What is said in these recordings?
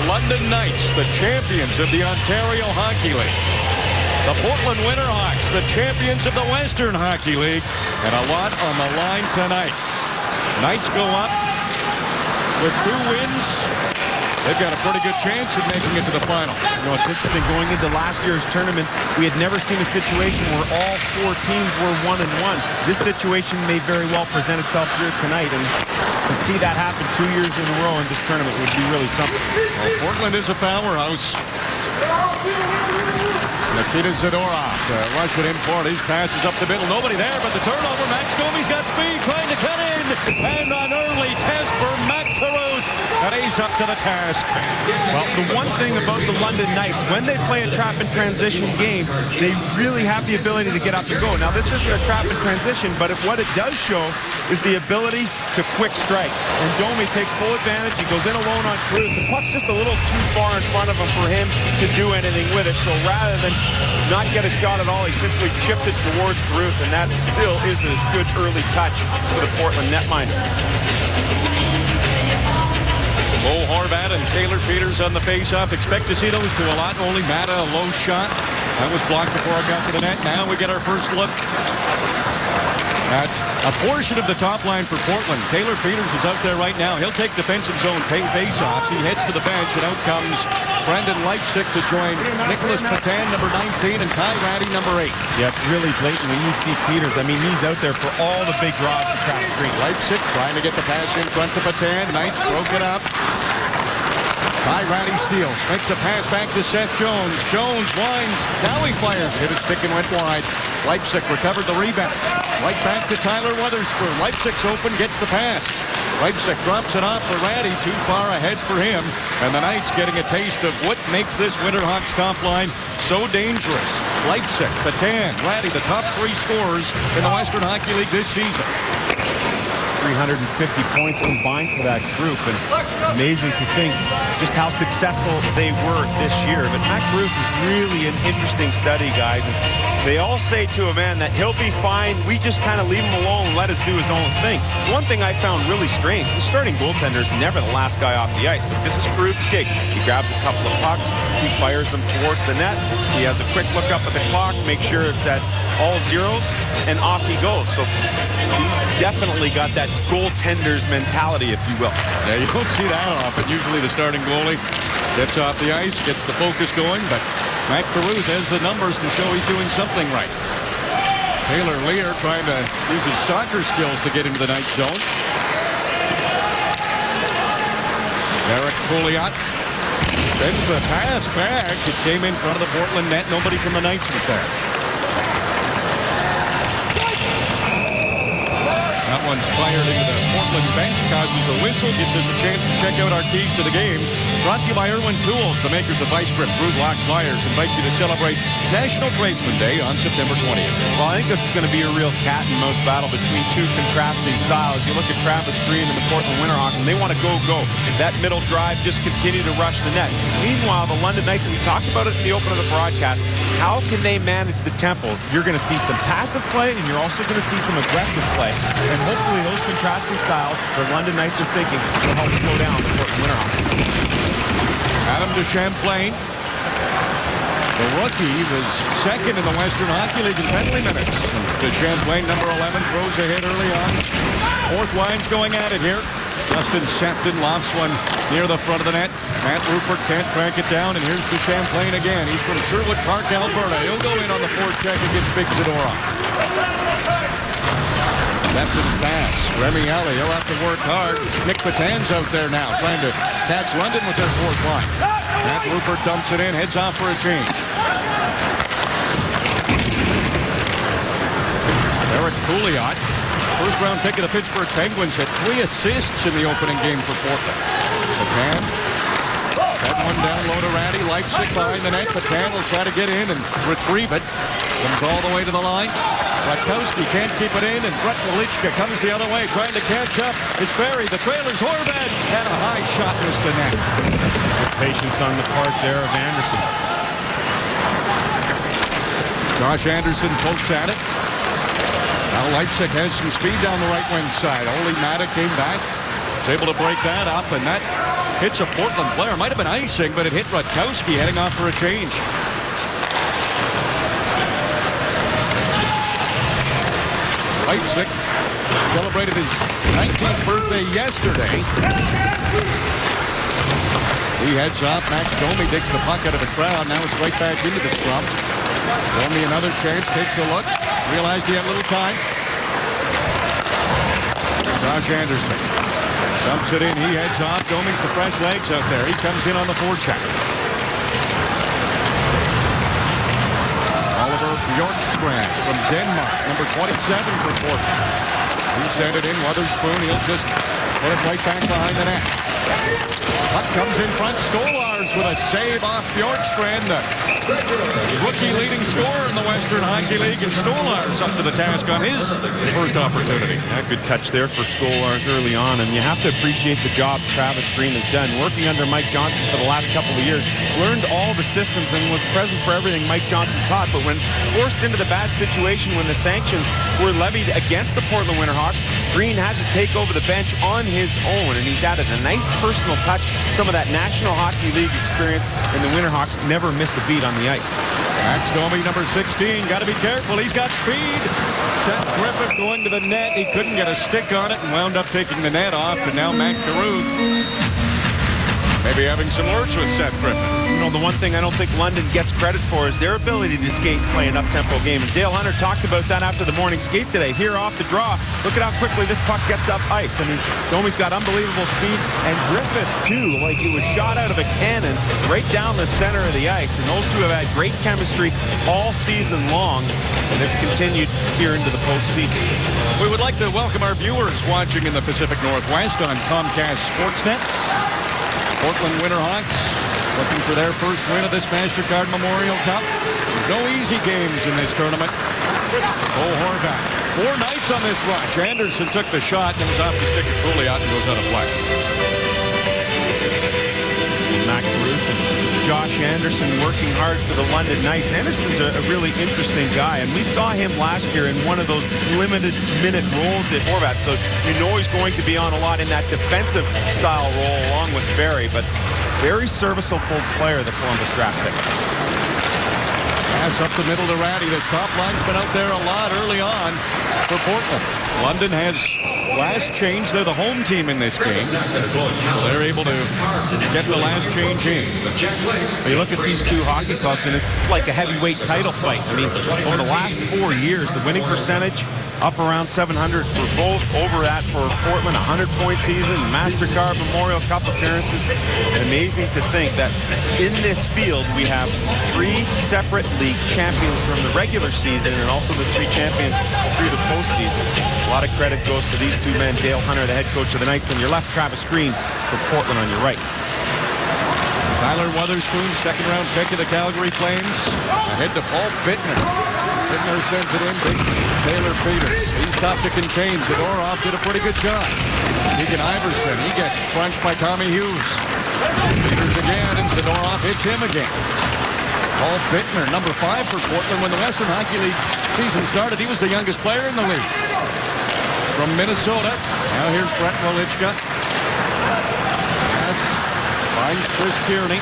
London Knights, the champions of the Ontario Hockey League. The Portland Winterhawks, the champions of the Western Hockey League. And a lot on the line tonight. Knights go up with 2 wins. They've got a pretty good chance of making it to the final. You know, it's interesting, going into last year's tournament, we had never seen a situation where all 4 teams were 1-1. This situation may very well present itself here tonight, and to see that happen 2 years in a row in this tournament would be really something. Well, Portland is a powerhouse. Nikita Zadorov, Russian import. His pass is up the middle. Nobody there, but the turnover. Max Domi's got speed, trying to cut in. And an early test for Matt Carruth. And he's up to the task. Well, the one thing about the London Knights, when they play a trap and transition game, they really have the ability to get up and go. Now, this isn't a trap and transition, but what it does show is the ability to quick strike. And Domi takes full advantage. He goes in alone on Carruth. The puck's just a little too far in front of him for him to do anything with it. So rather than not get a shot at all, he simply chipped it towards Carruth, and that still is a good early touch for the Portland netminder. Bo Horvat and Taylor Peters on the face-off. Expect to see those two a lot. Only Mata, a low shot. That was blocked before it got to the net. Now we get our first look at a portion of the top line for Portland. Taylor Peters is out there right now. He'll take defensive zone face-offs. He heads to the bench, and out comes Brendan Leipzig to join Nicholas Patan, number 19, and Ty Ratty, number 8. Yeah, it's really blatant when you see Peters. I mean, he's out there for all the big draws to try to screen. Leipzig trying to get the pass in front to Patan. Knights broke it up. Ty Ratty steals. Makes a pass back to Seth Jones. Jones winds. Now he fires. Hit his stick and went wide. Leipzig recovered the rebound. Right back to Tyler Weatherspoon. Leipzig's open, gets the pass. Leipzig drops it off for Ratty. Too far ahead for him. And the Knights getting a taste of what makes this Winterhawks top line so dangerous. Leipzig, Patan, Ratty, the top 3 scorers in the Western Hockey League this season. 350 points combined for that group, and amazing to think just how successful they were this year. But Matt Carruth is really an interesting study, guys. And they all say to a man that he'll be fine. We just kind of leave him alone and let us do his own thing. One thing I found really strange, the starting goaltender is never the last guy off the ice, but this is Carruth's gig. He grabs a couple of pucks, he fires them towards the net. He has a quick look up at the clock, make sure it's at all zeros, and off he goes. So he's definitely got that goaltender's mentality, if you will. Yeah, you don't see that often. Usually the starting goalie gets off the ice, gets the focus going, but Matt Carruth has the numbers to show he's doing something right. Taylor Lear trying to use his soccer skills to get into the Knights zone. Derek Pouliot sends the pass back. It came in front of the Portland net. Nobody from the Knights was there. That one's fired into the Portland bench, causes a whistle, gives us a chance to check out our keys to the game. Brought to you by Irwin Tools, the makers of Vice Grip, Groove Lock Pliers, invites you to celebrate National Tradesman Day on September 20th. Well, I think this is going to be a real cat and mouse battle between 2 contrasting styles. You look at Travis Green and the Portland Winterhawks, and they want to go. That middle drive, just continue to rush the net. Meanwhile, the London Knights, and we talked about it in the open of the broadcast, how can they manage the tempo? You're going to see some passive play, and you're also going to see some aggressive play. And hopefully those contrasting styles, the London Knights are thinking, will help slow down the Portland Winterhawks. Adam de Champlain, the rookie, was second in the Western Hockey League in penalty minutes. De Champlain, number 11, throws ahead early on. Fourth line's going at it here. Justin Sefton lofts one near the front of the net. Matt Rupert can't track it down, and here's de Champlain again. He's from Sherwood Park, Alberta. He'll go in on the forecheck against Big Zadorov. Sefton's pass. Remy Alley, he'll have to work hard. Nick Patan's out there now, trying to catch London with their fourth line. Matt Rupert dumps it in, heads off for a change. Derek Pouliot, first-round pick of the Pittsburgh Penguins, had 3 assists in the opening game for Portland. Patan had one down low to Ratty. Leipzig behind the net. Patan will try to get in and retrieve it. Comes all the way to the line. Rakowski can't keep it in, and Brett Walichka comes the other way, trying to catch up. It's Barry. The trailer's Horvat, and a high shot missed the net. Good patience on the part there of Anderson. Josh Anderson pokes at it. Now Leipzig has some speed down the right wing side. Ole Mata came back. Was able to break that up, and that hits a Portland player. Might have been icing, but it hit Rutkowski heading off for a change. Leipzig celebrated his 19th birthday yesterday. He heads off. Max Domi digs the puck out of the crowd. Now it's right back into the scrum. Domi another chance, takes a look. Realized he had a little time. Josh Anderson dumps it in. He heads off. Domi's the fresh legs out there. He comes in on the forecheck. Oliver Bjorkstrand from Denmark, number 27 for Portland. He sent it in. Witherspoon, he'll just put it right back behind the net. Puck comes in front. Stolarz with a save off Bjorkstrand, the rookie leading scorer in the Western Hockey League, and Stolarz up to the task on his first opportunity. Yeah, good touch there for Stolarz early on, and you have to appreciate the job Travis Green has done. Working under Mike Johnson for the last couple of years, learned all the systems and was present for everything Mike Johnson taught, but when forced into the bad situation when the sanctions were levied against the Portland Winterhawks, Green had to take over the bench on his own, and he's added a nice personal touch, some of that National Hockey League experience, and the Winterhawks never missed a beat on the ice. Max Domi, number 16, got to be careful. He's got speed. Seth Griffith going to the net. He couldn't get a stick on it and wound up taking the net off, and now Matt Caruth maybe having some words with Seth Griffith. You know, the one thing I don't think London gets credit for is their ability to skate and play an up-tempo game. And Dale Hunter talked about that after the morning skate today. Here off the draw, look at how quickly this puck gets up ice. I mean, Domi's got unbelievable speed, and Griffith, too, like he was shot out of a cannon right down the center of the ice. And those two have had great chemistry all season long, and it's continued here into the postseason. We would like to welcome our viewers watching in the Pacific Northwest on Comcast Sportsnet. Portland Winterhawks looking for their first win of this MasterCard Memorial Cup. No easy games in this tournament. Cole Horvath. 4 nights on this rush. Anderson took the shot and was off the stick of Pouliot and goes out of play. Matt Caruth and Josh Anderson working hard for the London Knights. Anderson's a really interesting guy, and we saw him last year in one of those limited minute roles at Horvath, so you know he's going to be on a lot in that defensive style role along with Ferry, but very serviceable player, the Columbus draft pick. Pass up the middle to Ratty. The top line's been out there a lot early on for Portland. London has last change. They're the home team in this game. So they're able to get the last change in. You look at these two hockey clubs, and it's like a heavyweight title fight. I mean, over the last 4 years, the winning percentage up around 700 for both. Over that for Portland, 100-point season, MasterCard Memorial Cup appearances. Amazing to think that in this field we have 3 separate league champions from the regular season and also the 3 champions through the postseason. A lot of credit goes to these two men, Dale Hunter, the head coach of the Knights, on your left, Travis Green for Portland on your right. Tyler Witherspoon, second-round pick of the Calgary Flames. Ahead to Paul Bittner. Bittner sends it in to Taylor Peters. He's tough to contain. Zadorov did a pretty good job. Keegan Iverson, he gets crunched by Tommy Hughes. Peters again, and Zadorov hits him again. Paul Bittner, number 5 for Portland. When the Western Hockey League season started, he was the youngest player in the league. From Minnesota. Now here's Brett Wolichka. Finds Chris Kearney.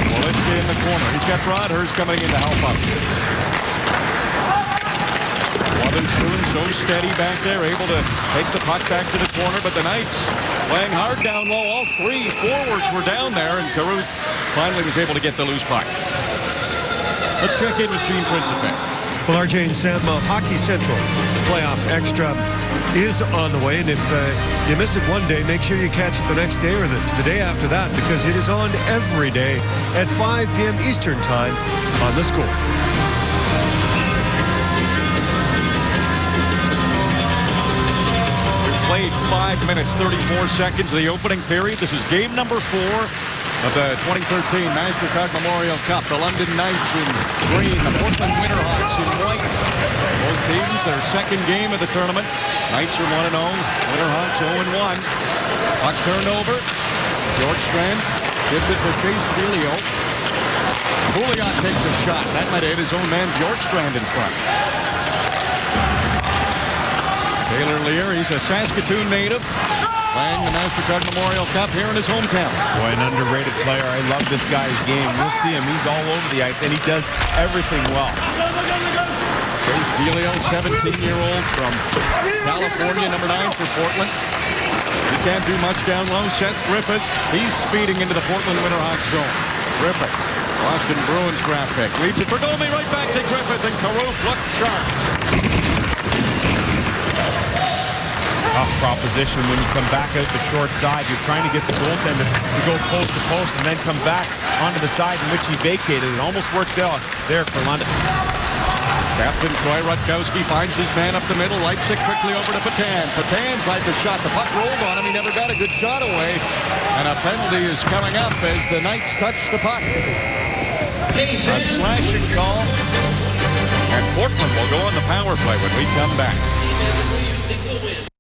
Wolichka in the corner. He's got Broadhurst coming in to help up. Witherspoon so steady back there, able to take the puck back to the corner, but the Knights playing hard down low. All 3 forwards were down there, and Caruth finally was able to get the loose puck. Let's check in with Gene Principe. Well, RJ and Sam, Hockey Central Playoff Extra is on the way, and if you miss it one day, make sure you catch it the next day or the day after that, because it is on every day at 5 p.m. Eastern Time on The Score. We've played 5 minutes, 34 seconds of the opening period. This is game number 4 of the 2013 MasterCard Memorial Cup. The London Knights in green, the Portland Winterhawks in white. Both teams, their second game of the tournament. Knights are 1-0, Winterhawks 0-1. Puck turned over. Bjorkstrand gives it to Chase Filio. Pouliot takes a shot. That might hit his own man Bjorkstrand in front. Taylor Lear, he's a Saskatoon native. playing the MasterCard Memorial Cup here in his hometown. Boy, an underrated player. I love this guy's game. You'll see him. He's all over the ice, and he does everything well. Chase Delio, 17-year-old from California, number 9 for Portland. He can't do much down low. Seth Griffith, he's speeding into the Portland Winterhawks zone. Griffith, Boston Bruins draft pick. Leads it for Domi, right back to Griffith, and Caruth looked sharp. Tough proposition when you come back out the short side. You're trying to get the goaltender to go post to post and then come back onto the side in which he vacated. It almost worked out there for London. Captain Troy Rutkowski finds his man up the middle. Leipzig quickly over to Patan. Patan tried to shot. The puck rolled on him. He never got a good shot away. And a penalty is coming up as the Knights touch the puck. A slashing call. And Portland will go on the power play when we come back.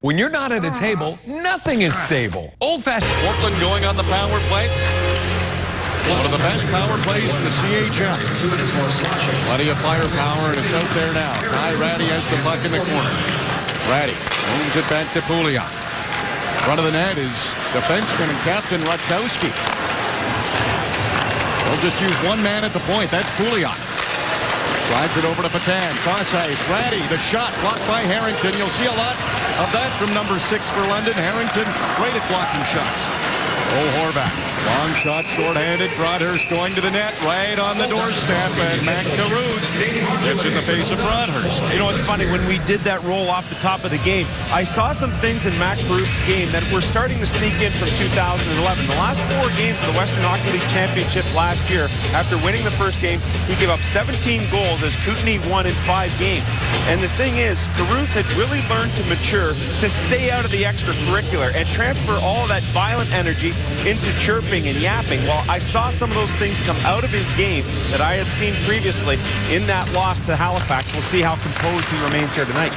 When you're not at a table, nothing is stable. Old-fashioned. Portland going on the power play. One of the best power plays in the CHL. Plenty of firepower, and it's out there now. Ty Ratty has the puck in the corner. Ratty moves it back to Pouliot. Front of the net is defenseman and captain Rutkowski. They'll just use one man at the point. That's Pouliot. Slides it over to Patan. Cross ice. Ratty, the shot blocked by Harrington. You'll see a lot of that from number 6 for London. Harrington, great at blocking shots. Horvath. Long shot, short-handed. Broadhurst going to the net, right on the doorstep, and Mac Caruth gets in the face of Broadhurst. You know, it's funny, when we did that roll off the top of the game, I saw some things in Mac Caruth's game that were starting to sneak in from 2011. The last 4 games of the Western Hockey League Championship last year, after winning the first game, he gave up 17 goals as Kootenay won in 5 games. And the thing is, Caruth had really learned to mature, to stay out of the extracurricular and transfer all of that violent energy into chirping and yapping. Well, I saw some of those things come out of his game that I had seen previously in that loss to Halifax. We'll see how composed he remains here tonight.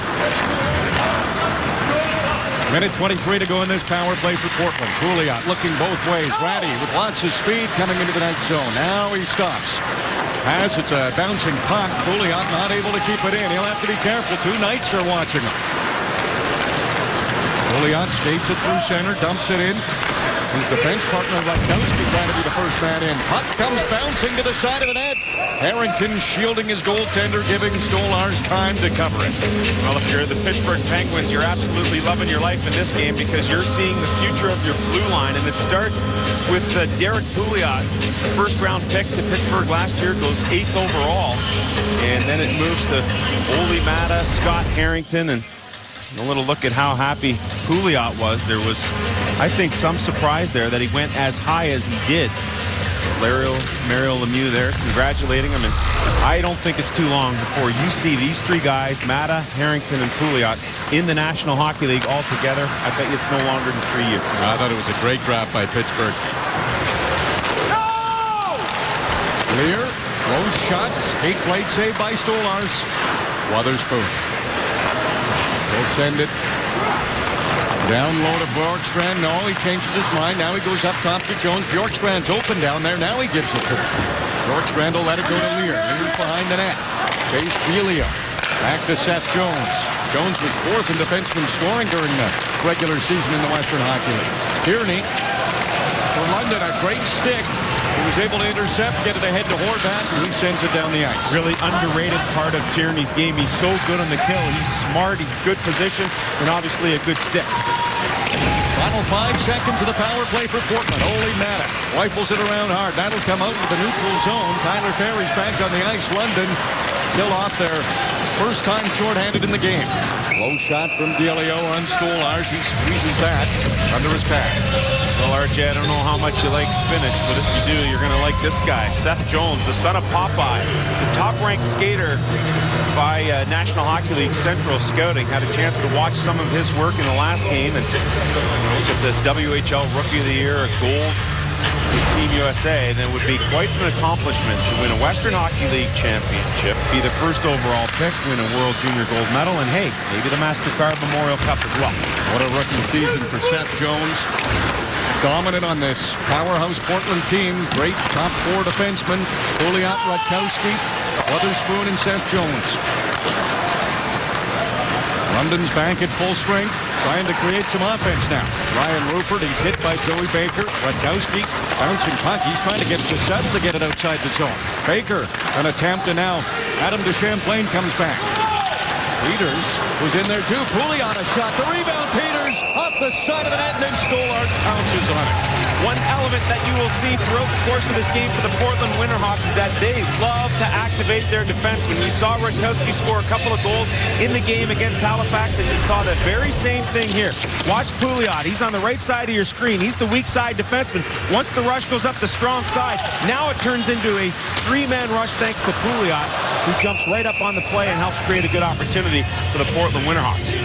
Minute 23 to go in this power play for Portland. Pouliot looking both ways. Ratty with lots of speed coming into the net zone. Now he stops. Pass, it's a bouncing puck. Pouliot not able to keep it in. He'll have to be careful. 2 Knights are watching him. Pouliot skates it through center, dumps it in. His defense partner, Rutkowski, trying to be the first man in. Puck comes bouncing to the side of the net. Harrington shielding his goaltender, giving Stolarz time to cover it. Well, if you're the Pittsburgh Penguins, you're absolutely loving your life in this game because you're seeing the future of your blue line, and it starts with Derek Pouliot, the first-round pick to Pittsburgh last year, goes 8th overall, and then it moves to Ole Mata, Scott Harrington, and a little look at how happy Pouliot was. There was, I think, some surprise there that he went as high as he did. Mario Lemieux there congratulating him, and I don't think it's too long before you see these 3 guys, Mata, Harrington, and Pouliot, in the National Hockey League all together. I bet you it's no longer than 3 years. I thought it was a great draft by Pittsburgh. No! Clear, close shots, 8-plate save by Stolarz. Wotherspoon. He'll send it down low to Bjorkstrand. No, he changes his mind. Now he goes up top to Jones. Bjorkstrand's open down there. Now he gives it to him. Bjorkstrand will let it go to Lear. Lear's behind the net. Chase Delio. Back to Seth Jones. Jones was 4th in defenseman scoring during the regular season in the Western Hockey League. Tierney for London, a great stick. He was able to intercept, get it ahead to Horvath, and he sends it down the ice. Really underrated part of Tierney's game. He's so good on the kill. He's smart, he's good position, and obviously a good stick. Final 5 seconds of the power play for Portland. Ole Mata rifles it around hard. That'll come out to the neutral zone. Tyler Ferry's back on the ice. London still off there. First time shorthanded in the game. Low shot from Delio on Stolarz. He squeezes that under his pad. Well, Archie, I don't know how much you like spinach, but if you do, you're going to like this guy. Seth Jones, the son of Popeye, the top-ranked skater by National Hockey League Central Scouting. Had a chance to watch some of his work in the last game, and look at the WHL Rookie of the Year, a gold with Team USA, and it would be quite an accomplishment to win a Western Hockey League championship, be the first overall pick, win a World Junior Gold Medal, and hey, maybe the MasterCard Memorial Cup as well. What a rookie season for Seth Jones. Dominant on this powerhouse Portland team. Great top 4 defensemen. Pouliot, Rutkowski, Wotherspoon, and Seth Jones. London's back at full strength. trying to create some offense now. Ryan Rupert, he's hit by Joey Baker. Radkowski, bouncing puck. He's trying to get to settle to get it outside the zone. Baker, an attempt, and now Adam DeChamplain comes back. Peters was in there too. Pouliot a shot. The rebound, Peters, off the side of the net, and then Stolarz pounces on it. One element that you will see throughout the course of this game for the Portland Winterhawks is that they love to activate their defensemen. You saw Radkowski score a couple of goals in the game against Halifax, and you saw the very same thing here. Watch Pouliot. He's on the right side of your screen. He's the weak side defenseman. Once the rush goes up the strong side, now it turns into a three-man rush thanks to Pouliot, who jumps right up on the play and helps create a good opportunity for the Portland Winterhawks.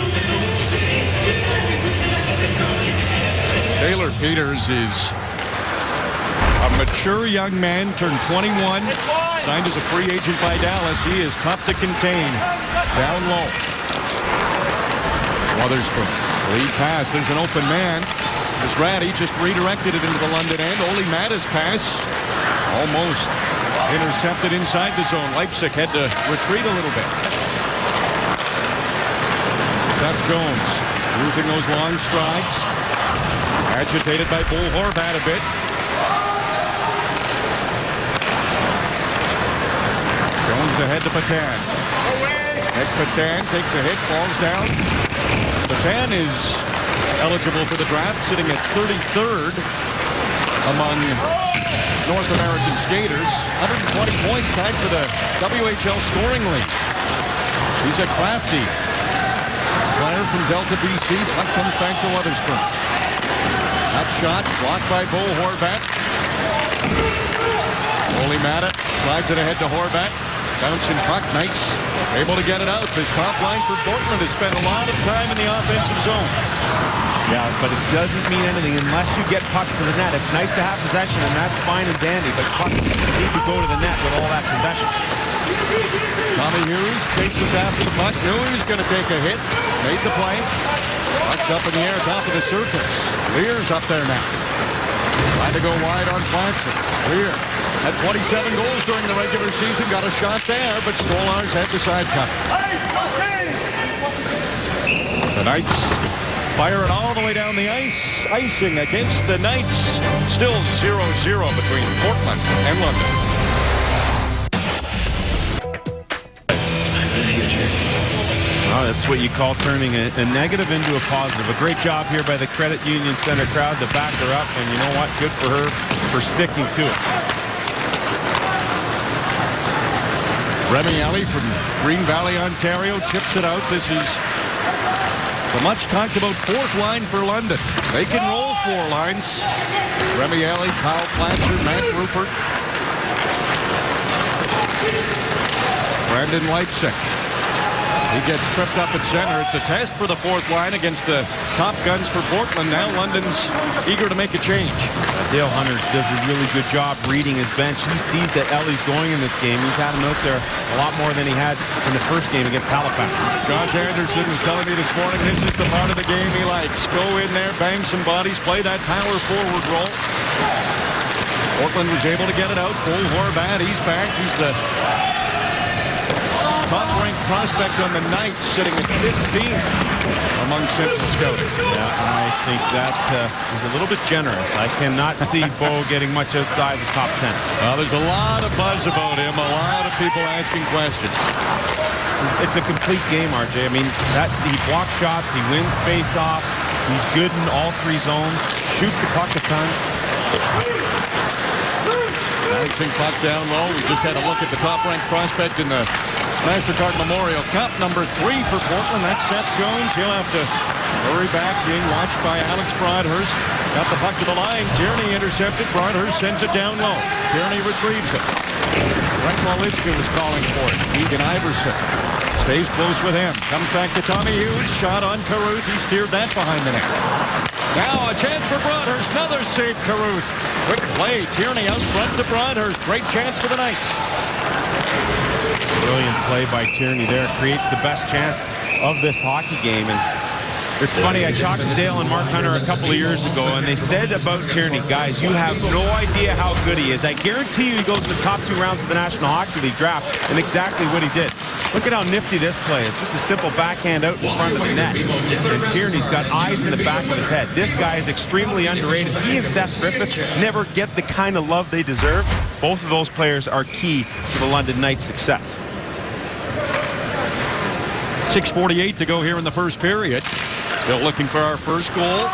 Taylor Peters is a mature young man, turned 21, signed as a free agent by Dallas. He is tough to contain. Down low. Wotherspoon, lead pass. There's an open man. As Ratty just redirected it into the London end. Ole Matta's pass almost intercepted inside the zone. Leipzig had to retreat a little bit. Seth Jones using those long strides. Agitated by Bull Horvat a bit. Jones ahead to Patan. Nick Patan takes a hit, falls down. Patan is eligible for the draft, sitting at 33rd among North American skaters. 120 points, tied for the WHL scoring league. He's a crafty player from Delta, BC. Puck comes back to Wotherspoon. That shot blocked by Bo Horvat. Ole Matta slides it ahead to Horvat. Bouncing puck. Knights able to get it out. This top line for Portland has spent a lot of time in the offensive zone. Yeah, but it doesn't mean anything unless you get pucks to the net. It's nice to have possession, and that's fine and dandy, but pucks need to go to the net with all that possession. Tommy Hughes chases after the puck. Knew he was going to take a hit. Made the play. Puck's up in the air, top of the circle. Lear's up there now. Trying to go wide on Blanchard. Lear had 27 goals during the regular season. Got a shot there, but Stolarz had the side cut. The Knights fire it all the way down the ice. Icing against the Knights. Still 0-0 between Portland and London. Oh, that's what you call turning a negative into a positive. A great job here by the Credit Union Center crowd to back her up, and you know what? Good for her for sticking to it. Remy Alley from Green Valley, Ontario, chips it out. This is the much talked about fourth line for London. They can roll four lines. Remy Alley, Kyle Blanchard, Matt Rupert, Brandon Leipzig. He gets tripped up at center. It's a test for the fourth line against the top guns for Portland. Now London's eager to make a change. Dale Hunter does a really good job reading his bench. He sees that Ellie's going in this game. He's had him out there a lot more than he had in the first game against Halifax. Josh Anderson was telling me this morning this is the part of the game he likes. Go in there, bang some bodies, play that power forward role. Portland was able to get it out. Bull Horvat, he's back. He's the top-ranked prospect on the Knights, sitting at 15th among Central scouting. Yeah, and I think that is a little bit generous. I cannot see Bo getting much outside the top 10. Well, there's a lot of buzz about him, a lot of people asking questions. It's a complete game, RJ. I mean, he blocks shots, he wins face-offs, he's good in all three zones, shoots the puck a ton. Bouncing puck down low. We just had a look at the top-ranked prospect in the MasterCard Memorial Cup, number 3 for Portland. That's Seth Jones. He'll have to hurry back, being watched by Alex Broadhurst. Got the puck to the line. Tierney intercepted. Broadhurst sends it down low. Tierney retrieves it. Brent Wolitzka was calling for it. Egan Iverson stays close with him. Comes back to Tommy Hughes. Shot on Caruth. He steered that behind the net. Now a chance for Broadhurst. Another save, Caruth. Quick play. Tierney out front to Broadhurst. Great chance for the Knights. Brilliant play by Tierney there. Creates the best chance of this hockey game. And It's funny, I talked to Dale and Mark Hunter a couple of years ago, and they said about Tierney, guys, you have no idea how good he is. I guarantee you he goes in the top 2 rounds of the National Hockey League draft, and exactly what he did. Look at how nifty this play is. Just a simple backhand out in front of the net. And Tierney's got eyes in the back of his head. This guy is extremely underrated. He and Seth Griffith never get the kind of love they deserve. Both of those players are key to the London Knights' success. 6:48 to go here in the first period. Still looking for our first goal.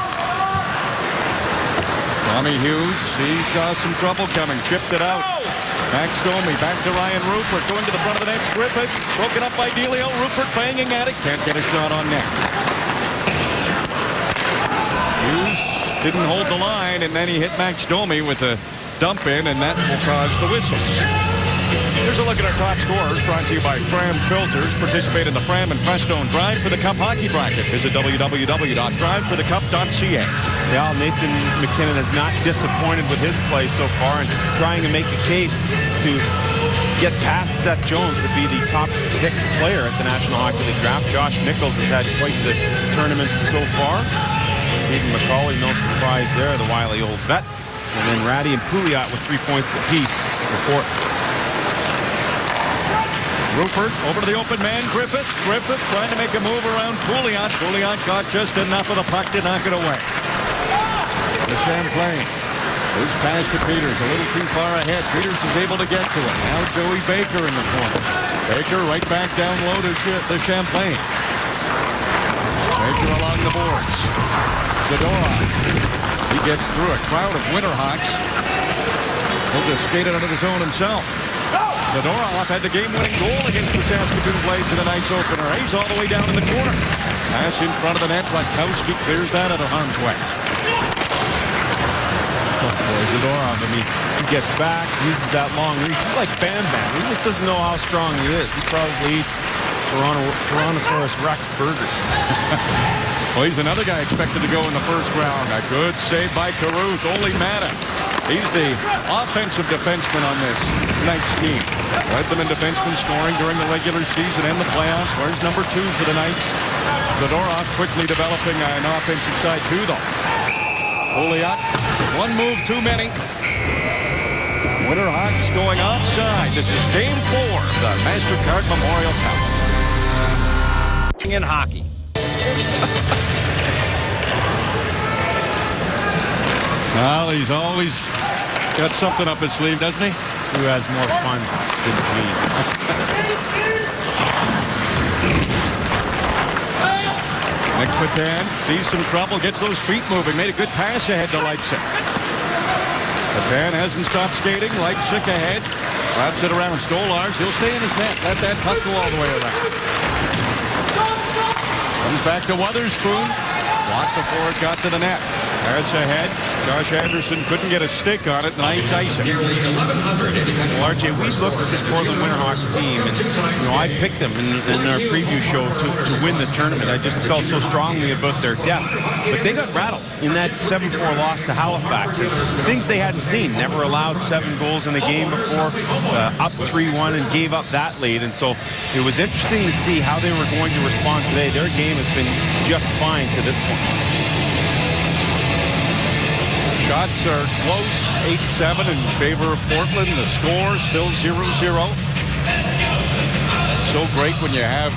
Tommy Hughes, he saw some trouble coming, chipped it out. Max Domi back to Ryan Rupert, going to the front of the net. Griffith broken up by Delio. Rupert banging at it, can't get a shot on net. Hughes didn't hold the line, and then he hit Max Domi with a dump in, and that will cause the whistle. Here's a look at our top scorers, brought to you by Fram Filters. Participate in the Fram and Prestone Drive for the Cup hockey bracket. Visit www.driveforthecup.ca. Yeah, Nathan McKinnon has not disappointed with his play so far, and trying to make a case to get past Seth Jones to be the top picked player at the National Hockey League draft. Josh Nichols has had quite the tournament so far. Stephen McCauley, no surprise there, the wily old vet. And then Ratty and Pouliot with 3 points apiece for Portland. Rupert over to the open man, Griffith. Griffith trying to make a move around Pouliot. Pouliot got just enough of the puck to knock it away. To Champlain. Loose pass to Peters, a little too far ahead. Peters is able to get to it. Now Joey Baker in the corner. Baker right back down low to Champlain. Baker along the boards. Zadorov. He gets through a crowd of Winterhawks. He'll just skate it under the zone himself. Zadorov had the game-winning goal against the Saskatoon Blades in the night's opener. He's all the way down in the corner. Pass in front of the net. Rakowski clears that out of harm's way. Oh boy, Zadorov, I mean, he gets back, uses that long reach. He's like Bam Bam. He just doesn't know how strong he is. He probably eats Tyrannosaurus Rex burgers. Well, he's another guy expected to go in the first round. A good save by Caruth. Ole Mata. He's the offensive defenseman on this Knights team. Led them in defenseman scoring during the regular season and the playoffs. Where's number 2 for the Knights? Zadorov quickly developing an offensive side too, though. Pouliot, one move too many. Winterhawks going offside. This is Game 4 of the MasterCard Memorial Cup. In hockey. Well, he's always got something up his sleeve, doesn't he? Who has more fun than me? Nick Patan sees some trouble, gets those feet moving, made a good pass ahead to Leipzig. Patan hasn't stopped skating. Leipzig ahead. Wraps it around Stolars. He'll stay in his net. Let that puck go all the way around. Comes back to Wotherspoon. Blocked before it got to the net. Pass ahead. Josh Anderson couldn't get a stick on it. Knights ice it. Well, RJ, we looked at this Portland Winterhawks team, and I picked them in our preview show to win the tournament. I just felt so strongly about their depth. But they got rattled in that 7-4 loss to Halifax. And things they hadn't seen. Never allowed 7 goals in a game before. Up 3-1 and gave up that lead. And so it was interesting to see how they were going to respond today. Their game has been just fine to this point. Shots are close, 8-7 in favor of Portland. The score still 0-0. So great when you have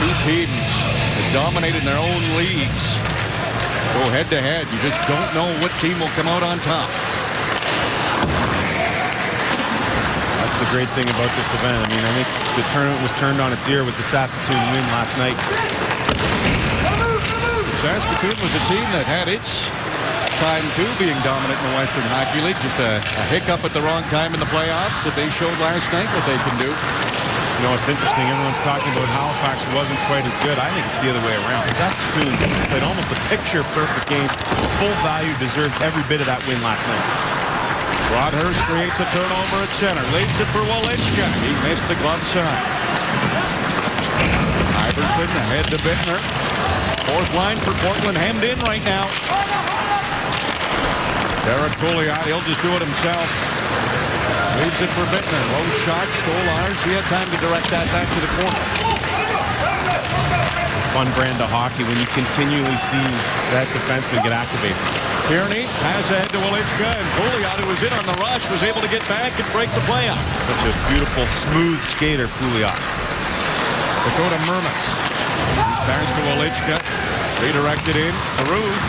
two teams that dominate in their own leagues. Go head-to-head. You just don't know what team will come out on top. That's the great thing about this event. I mean, I think the tournament was turned on its ear with the Saskatoon win last night. Saskatoon was a team that had its time too being dominant in the Western Hockey League. Just a hiccup at the wrong time in the playoffs that they showed last night what they can do. You know, it's interesting. Everyone's talking about Halifax wasn't quite as good. I think it's the other way around. Saskatoon played almost a picture-perfect game. Full value, deserved every bit of that win last night. Broadhurst creates a turnover at center. Leaves it for Walinska. He missed the glove side. Iverson ahead to Bittner. Fourth line for Portland hemmed in right now. Derek Pouliot, he'll just do it himself. Leaves it for Bittner. Low shot, Stolars. He had time to direct that back to the corner. fun brand of hockey when you continually see that defenseman get activated. Tierney, pass ahead to Welichka, and Pouliot, who was in on the rush, was able to get back and break the play up. Such a beautiful, smooth skater, Pouliot. Dakota Mermis. Pass to Welichka. Redirected in. Caruth.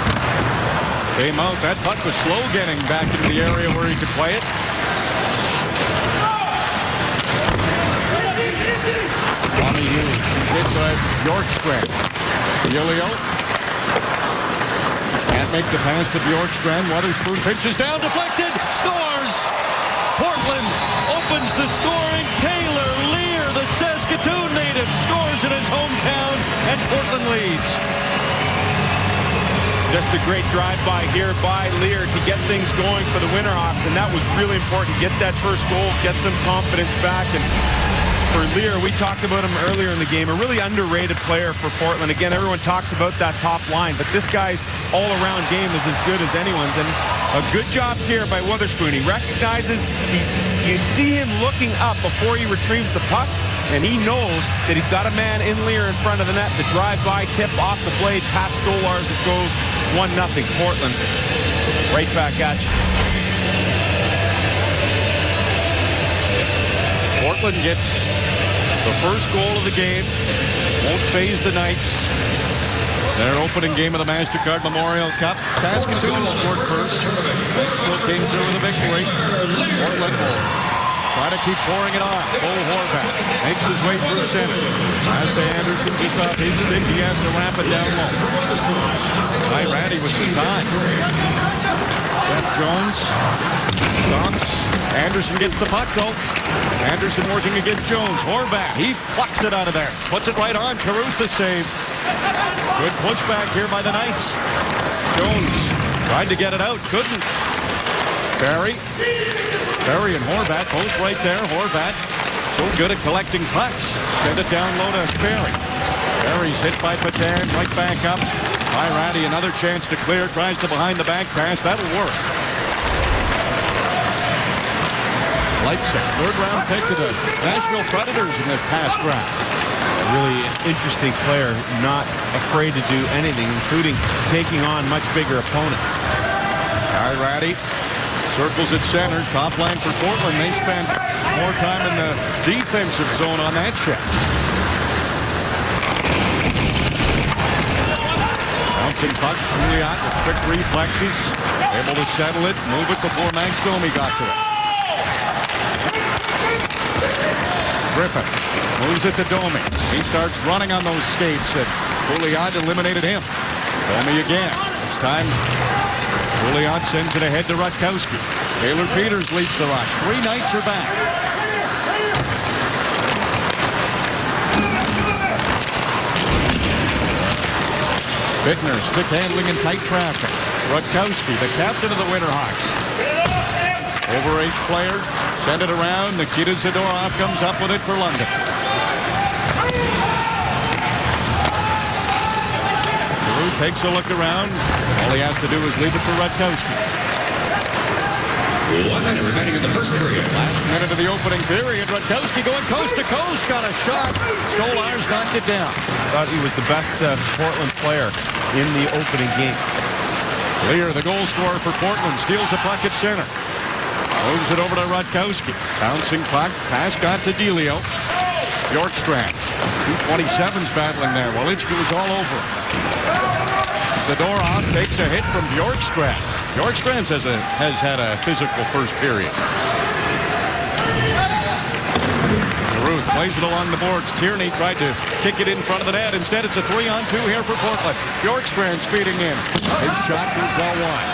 Came out. That puck was slow getting back into the area where he could play it. Tommy Hughes. Hit by Bjorkstrand. Yulio. Can't make the pass to Bjorkstrand. Weatherspoon pitches down. Deflected. Scores! Portland opens the scoring. Taylor Lear, the Saskatoon native, scores in his hometown, and Portland leads. Just a great drive-by here by Lear to get things going for the Winterhawks, and that was really important. Get that first goal, get some confidence back, and for Lear, we talked about him earlier in the game, a really underrated player for Portland. Again, everyone talks about that top line, but this guy's all-around game is as good as anyone's, and a good job here by Weatherspoon. He recognizes, you see him looking up before he retrieves the puck, and he knows that he's got a man in Lear in front of the net. The drive-by tip off the blade past Stolars. It goes 1-0. Portland right back at you. Portland gets the first goal of the game. Won't phase the Knights. Their opening game of the MasterCard Memorial Cup. Saskatoon scored first. Still came through with a victory. Portland will try to keep pouring it on. Bo Horvath makes his way through center. Pass to Anderson just off his stick. He has to ramp it down low. Ty Ratty with some time. Seth Jones stomps. Anderson gets the puck though. Anderson working against Jones. Horvath, he plucks it out of there. Puts it right on. Caruth the save. Good pushback here by the Knights. Jones tried to get it out. Couldn't. Barry and Horvath both right there. Horvath so good at collecting pucks. Send it down low to Barry. Barry's hit by Patan. Right back up. By Ratty, another chance to clear. Tries to behind the back pass. That'll work. Leipzig, third-round pick of the Nashville Predators in this past draft. A really interesting player, not afraid to do anything, including taking on much bigger opponents. Ty Ratty circles at center. Top line for Portland. They spent more time in the defensive zone on that shift. Bouncing puck. Pouliot with quick reflexes. Able to settle it. Move it before Max Domi got to it. Griffin moves it to Domi. He starts running on those skates, and Pouliot eliminated him. Domi again. This time, Pouliot sends it ahead to Rutkowski. Taylor Peters leads the rush. 3 Knights are back. Bittner, stick handling in tight traffic. Rutkowski, the captain of the Winterhawks. Over 8 players. Send it around. Nikita Zadorov comes up with it for London. Giroux takes a look around. All he has to do is leave it for Rutkowski. 1 minute remaining in the first period. Last minute of the opening period. Rutkowski going coast to coast. Got a shot. Stolars knocked it down. Thought he was the best Portland player in the opening game. Lear, the goal scorer for Portland, steals the puck at center. Moves it over to Rutkowski. Bouncing puck. Pass got to Delio. Bjorkstrand. 227's battling there. Welichka was all over him. Zadorov takes a hit from Bjorkstrand. Bjorkstrand has had a physical first period. Caruth plays it along the boards. Tierney tried to kick it in front of the net. Instead, it's a 3-on-2 here for Portland. Bjorkstrand speeding in. His shot goes well wide.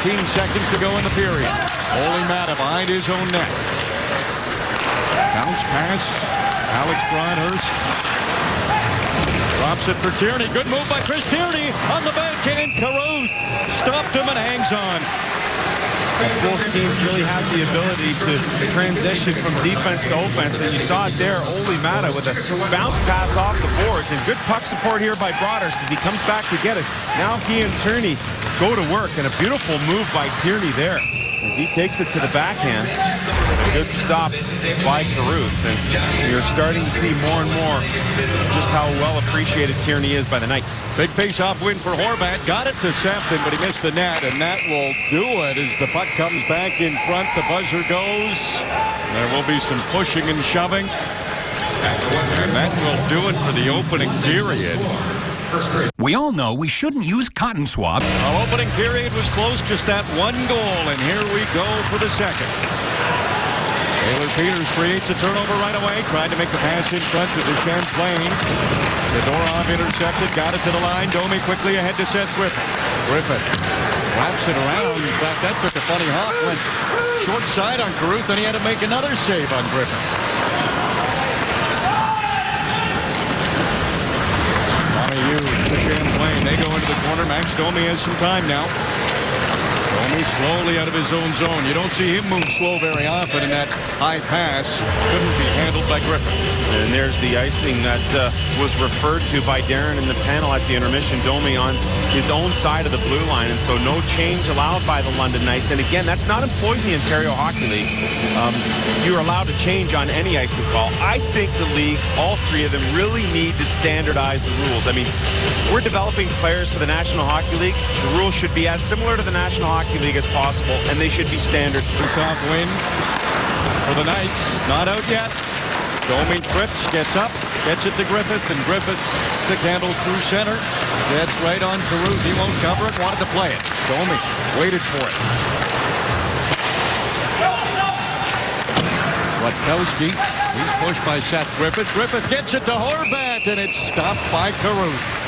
18 seconds to go in the period. Ole Mata behind his own net. Bounce pass. Alex Broadhurst drops it for Tierney. Good move by Chris Tierney on the backhand. Caruth stopped him and hangs on. Both teams really have the ability to transition from defense to offense, and you saw it there. Ole Mata with a bounce pass off the boards, and good puck support here by Broadhurst as he comes back to get it. Now he and Tierney go to work, and a beautiful move by Tierney there as he takes it to the backhand. Good stop by Carruth. And you're starting to see more and more just how well appreciated Tierney is by the Knights. Big face-off win for Horvat. Got it to Sefton, but he missed the net, and that will do it as the puck comes back in front. The buzzer goes. There will be some pushing and shoving. And that will do it for the opening period. We all know we shouldn't use cotton swab. Our opening period was close, just that one goal, and here we go for the second. Taylor Peters creates a turnover right away. Tried to make the pass in front to Champlain. Fedorov intercepted, got it to the line. Domi quickly ahead to Seth Griffith. Griffith wraps it around. In fact, that took a funny hop. Went short side on Carruth, and he had to make another save on Griffith. Tommy Hughes to Champlain. They go into the corner. Max Domi has some time now. Domi slowly out of his own zone. You don't see him move slow very often, and that high pass couldn't be handled by Griffith. And there's the icing that was referred to by Darren in the panel at the intermission. Domi on his own side of the blue line, and so no change allowed by the London Knights. And again, that's not employed in the Ontario Hockey League. You're allowed to change on any icing call. I think the leagues, all three of them, really need to standardize the rules. I mean, we're developing players for the National Hockey League. The rules should be as similar to the National Hockey League as possible, and they should be standard. Face-off win for the Knights. Not out yet. Domi trips, gets up, gets it to Griffith, and Griffith stick handles through center. Gets right on Carruth. He won't cover it, wanted to play it. Domi waited for it. Rutkowski, he's pushed by Seth Griffith. Griffith gets it to Horvat, and it's stopped by Carruth.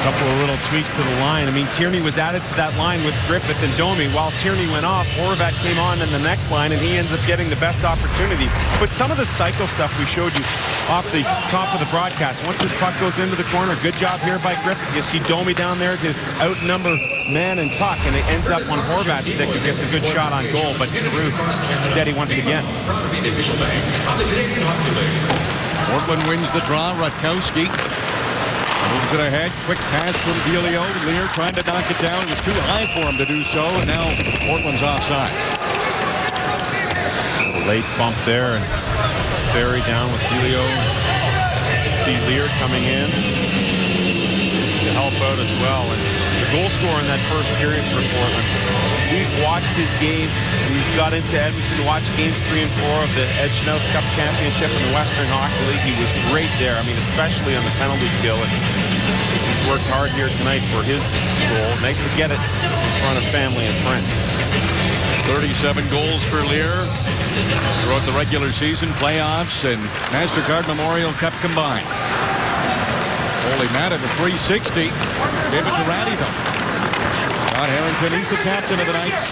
A couple of little tweaks to the line. I mean, Tierney was added to that line with Griffith and Domi. While Tierney went off, Horvat came on in the next line, and he ends up getting the best opportunity. But some of the cycle stuff we showed you off the top of the broadcast. Once this puck goes into the corner, good job here by Griffith. You see Domi down there to outnumber man and puck, and it ends up on Horvat's stick, who gets a good shot on goal. But Carruth steady once again. Portland wins the draw. Rutkowski moves it ahead. Quick pass from Delio. Lear trying to knock it down. It was too high for him to do so, and now Portland's offside. Late bump there, and Barry down with Delio. See Lear coming in to help out as well. And the goal scorer in that first period for Portland. We've watched his game. We got into Edmonton to watch games 3 and 4 of the Ed Chenoweth Cup Championship in the Western Hockey League. He was great there. I mean, especially on the penalty kill. And he's worked hard here tonight for his goal. Nice to get it in front of family and friends. 37 goals for Lear throughout the regular season, playoffs, and MasterCard Memorial Cup combined. Holy Matt at the 360. Gave it to Ratty, though. Scott Harrington, he's the captain of the Knights.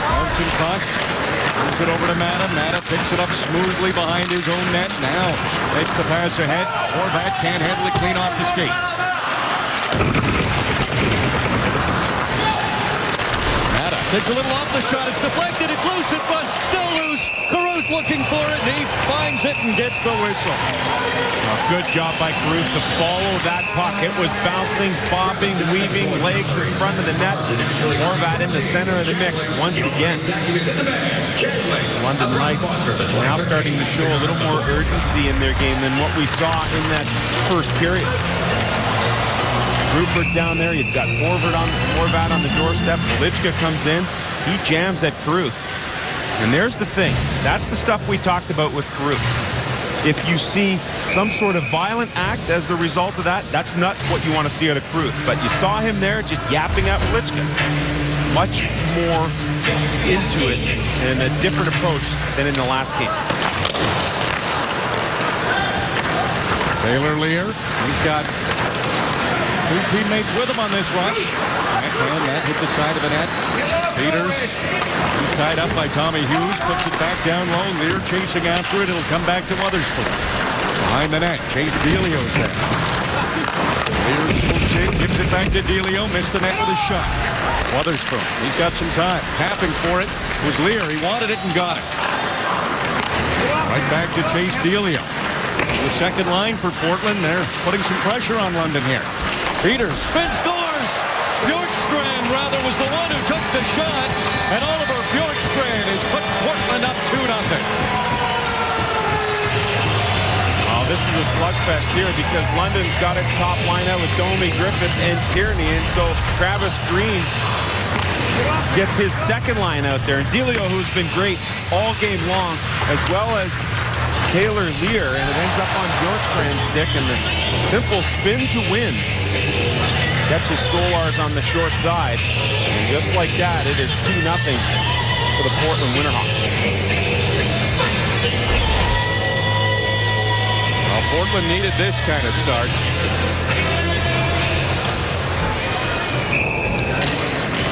Bouncing puck. Moves it over to Matta. Matta picks it up smoothly behind his own net. Now makes the pass ahead. Horvat can't handle it clean off the skate. Matta takes a little off the shot. It's deflected. It's loose in front. Still loose. Carruth looking for it, and he finds it and gets the whistle. Good job by Carruth to follow that puck. It was bouncing, bobbing, weaving, legs in front of the net. Horvat in the center of the mix once again. London Knights now starting to show a little more urgency in their game than what we saw in that first period. Rupert down there. You've got Horvat on the doorstep. Lichka comes in. He jams at Carruth. And there's the thing. That's the stuff we talked about with Carruth. If you see some sort of violent act as the result of that, that's not what you want to see out of Carruth. But you saw him there just yapping at Lichka. Much more into it and a different approach than in the last game. Taylor Lear, he's got 2 teammates with him on this rush. And that hit the side of the net. Peters, he's tied up by Tommy Hughes, puts it back down low. Lear chasing after it. It'll come back to Weatherspoon. Behind the net, Chase Delio's there. Lear swoops in, gives it back to Delio. Missed the net with a shot. Weatherspoon, he's got some time. Tapping for it was Lear. He wanted it and got it. Right back to Chase Delio. The second line for Portland. They're putting some pressure on London here. Peters, spin, scores! Bjorkstrand, rather, was the one who took the shot, and Oliver Bjorkstrand has put Portland Portland up 2-0. Oh, this is a slugfest here because London's got its top line out with Domi, Griffith, and Tierney. And so Travis Green gets his second line out there. And Delio, who's been great all game long, as well as Taylor Lear. And it ends up on Bjorkstrand's stick. And the simple spin to win catches Stolars on the short side. And just like that, it is 2-0 for the Portland Winterhawks. Well, Portland needed this kind of start.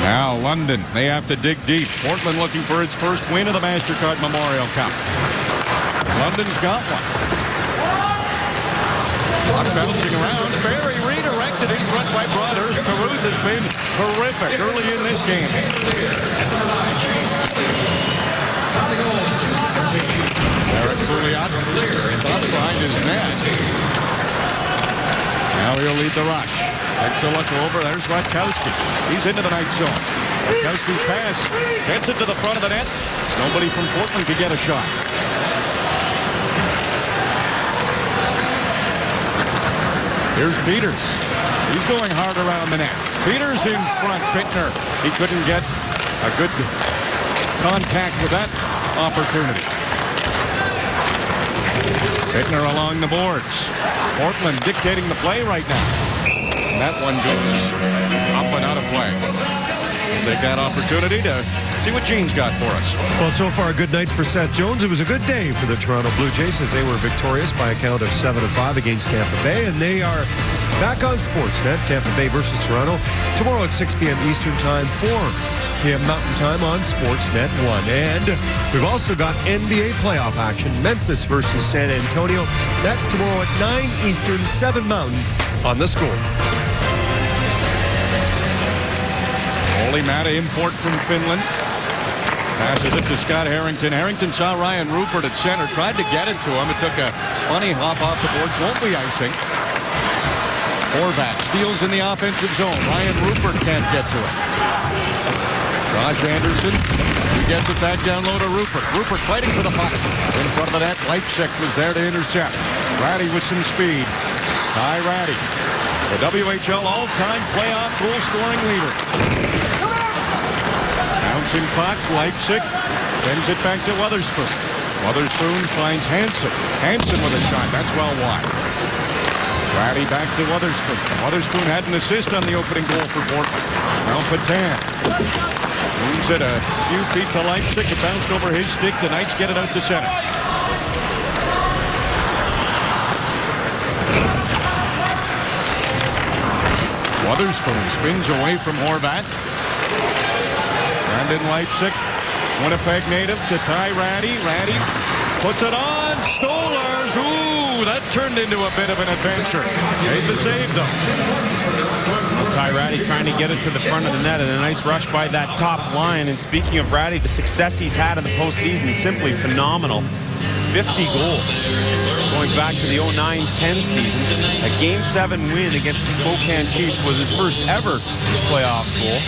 Now London, they have to dig deep. Portland looking for its first win of the MasterCard Memorial Cup. London's got one. Puck bouncing around. Barry redirected in front by Brothers. Caruth has been terrific early in this game. Eric Pouliot tossed behind his net. Now he'll lead the rush. Takes a look over. There's Ratkowski. He's into the night zone. Ratkowski's pass gets it to the front of the net. Nobody from Portland could get a shot. Here's Peters. He's going hard around the net. Peters in front. Bittner. He couldn't get a good contact with that opportunity. Bittner along the boards. Portland dictating the play right now. And that one goes up and out of play. We'll take that opportunity to see what Gene's got for us. Well, so far a good night for Seth Jones. It was a good day for the Toronto Blue Jays as they were victorious by a count of 7-5 against Tampa Bay. And they are back on Sportsnet, Tampa Bay versus Toronto, tomorrow at 6 p.m. Eastern Time, 4 p.m. Mountain Time on Sportsnet 1. And we've also got NBA playoff action, Memphis versus San Antonio. That's tomorrow at 9 Eastern, 7 Mountain on The Score. Oli Mata import from Finland. Passes it to Scott Harrington. Harrington saw Ryan Rupert at center, tried to get it to him. It took a funny hop off the boards. Won't be icing. Horvat steals in the offensive zone. Ryan Rupert can't get to it. Josh Anderson, he gets it back down low to Rupert. Rupert fighting for the puck. In front of the net, Leipzig was there to intercept. Ratty with some speed. Ty Ratty, the WHL all-time playoff goal-scoring leader. Bouncing puck, Leipzig sends it back to Weatherspoon. Weatherspoon finds Hansen. Hansen with a shot. That's well wide. Ratty back to Weatherspoon. Weatherspoon had an assist on the opening goal for Portland. Now Patan moves it a few feet to Leipzig. It bounced over his stick. The Knights get it out to center. Weatherspoon spins away from Horvat. Brandon Leipzig, Winnipeg native, to Ty Ratty. Ratty puts it on. Stolars. Ooh, that turned into a bit of an adventure. Made the save, though. Ty Ratty trying to get it to the front of the net, and a nice rush by that top line. And speaking of Ratty, the success he's had in the postseason is simply phenomenal. 50 goals going back to the 09-10 season. A Game 7 win against the Spokane Chiefs was his first ever playoff goal.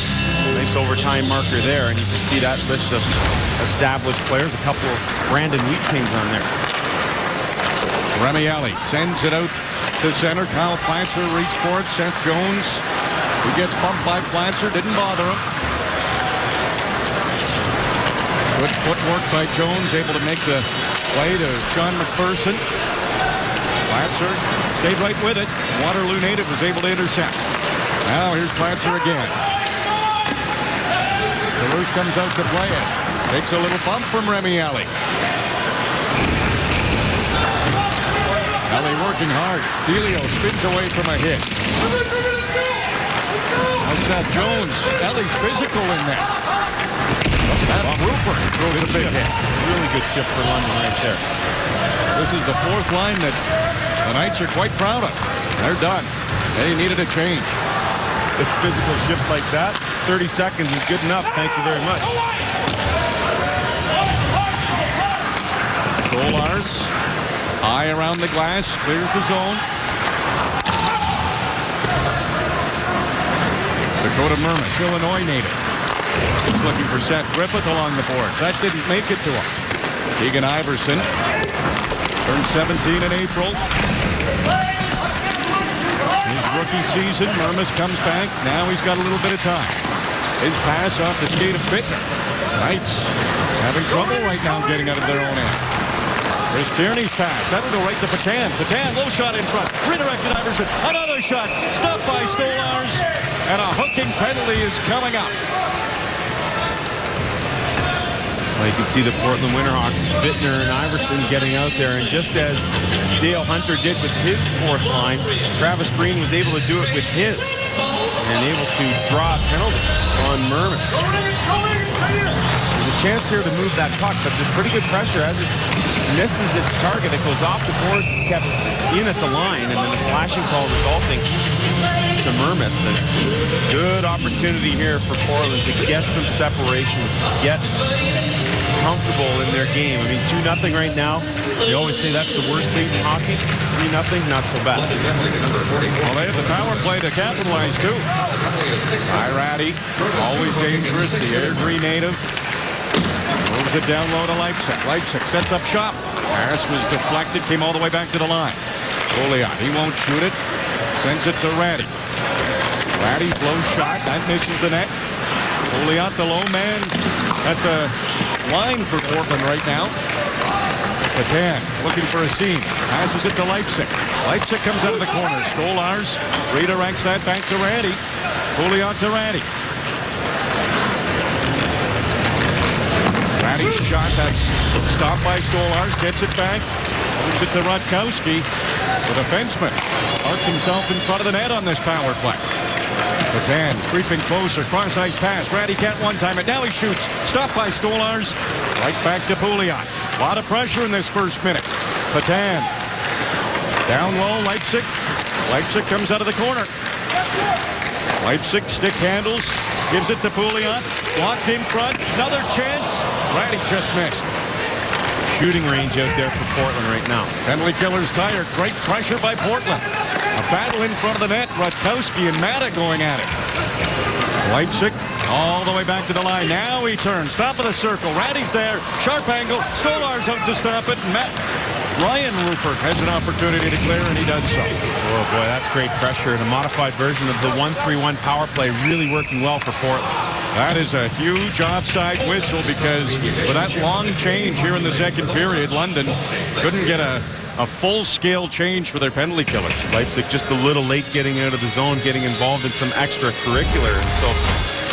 Nice overtime marker there, and you can see that list of established players. A couple of Brandon Wheat Kings on there. Remielli sends it out to center. Kyle Platzer reached for it. Seth Jones, who gets bumped by Platzer, didn't bother him. Good footwork by Jones, able to make the play to Sean McPherson. Platzer stayed right with it. Waterloo native was able to intercept. Now here's Platzer again. Caruth comes out to play it. Takes a little bump from Remielli. Ellie working hard. Delio spins away from a hit. Now Seth Jones. Ellie's physical in there. That's Rupert throws a big hit. Really good shift for London right there. This is the fourth line that the Knights are quite proud of. They're done. They needed a change. A physical shift like that, 30 seconds is good enough. Thank you very much. Stolars, eye around the glass, clears the zone. Dakota Mermis, Illinois native. He's looking for Seth Griffith along the boards. That didn't make it to him. Keegan Iverson turned 17 in April. His rookie season, Mermis comes back. Now he's got a little bit of time. His pass off the skate of Bittner. Knights having trouble right now getting out of their own end. Chris Tierney's pass. That'll go right to Patan. Patan, low shot in front. Redirected Iverson. Another shot. Stopped by Stolarz. And a hooking penalty is coming up. Well, you can see the Portland Winterhawks, Bittner and Iverson getting out there. And just as Dale Hunter did with his fourth line, Travis Green was able to do it with his. And able to draw a penalty on Mermis. There's a chance here to move that puck, but there's pretty good pressure as it misses its target. It goes off the boards. It's kept in at the line, and then the slashing call resulting to Mermis. And good opportunity here for Portland to get some separation, get comfortable in their game. I mean, 2-0 right now. They always say that's the worst lead in hockey. 3-0, not so bad. Well, they have the power play to capitalize, too. Irati, always dangerous. The Air Green native moves it down low to Leipzig. Leipzig sets up shop. Harris was deflected, came all the way back to the line. Pouliot, he won't shoot it. Sends it to Ratty. Ratty's low shot. That misses the net. Pouliot, the low man at the line for Portland right now. Patan looking for a seam. Passes it to Leipzig. Leipzig comes out of the corner. Stolarz redirects that back to Ratty. Pouliot to Ratty. Ratty's shot, that's stopped by Stolarz. Gets it back. Moves it to Rutkowski. The defenseman parked himself in front of the net on this power play. Patan creeping closer. Cross-ice pass. Ratty can't one-time it. Now he shoots. Stopped by Stolarz. Right back to Pouliot. A lot of pressure in this first minute. Patan. Down low, Leipzig. Leipzig comes out of the corner. Leipzig stick handles. Gives it to Pouliot. Blocked in front. Another chance. Ratty just missed. Shooting range out there for Portland right now. Penalty killer's tired. Great pressure by Portland. A battle in front of the net. Rutkowski and Mata going at it. Leipzig all the way back to the line. Now he turns. Top of the circle. Ratty's there. Sharp angle. Stolarz out to stop it. Ryan Rupert has an opportunity to clear, and he does so. Oh, boy, that's great pressure. And a modified version of the 1-3-1 power play really working well for Portland. That is a huge offside whistle because with that long change here in the second period, London couldn't get a full-scale change for their penalty killers. Leipzig just a little late getting out of the zone, getting involved in some extracurricular. And so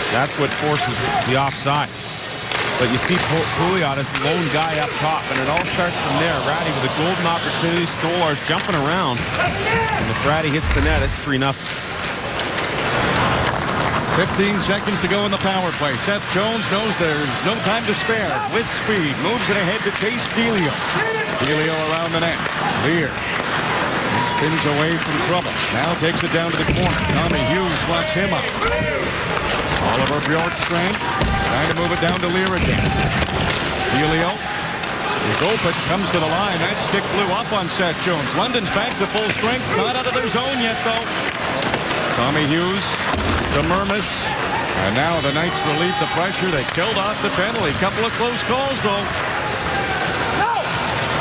that's what forces the offside. But you see Pouliot as the lone guy up top, and it all starts from there. Ratty with a golden opportunity. Stolarz jumping around. And if Ratty hits the net, it's 3-0. 15 seconds to go in the power play. Seth Jones knows there's no time to spare. With speed, moves it ahead to Chase Delio. Delio around the net. Lear spins away from trouble. Now takes it down to the corner. Tommy Hughes locks him up. Oliver Bjorkstrand trying to move it down to Lear again. Delio is open, comes to the line. That stick blew up on Seth Jones. London's back to full strength. Not out of their zone yet, though. Tommy Hughes to Mermis. And now the Knights relieve the pressure. They killed off the penalty. Couple of close calls, though.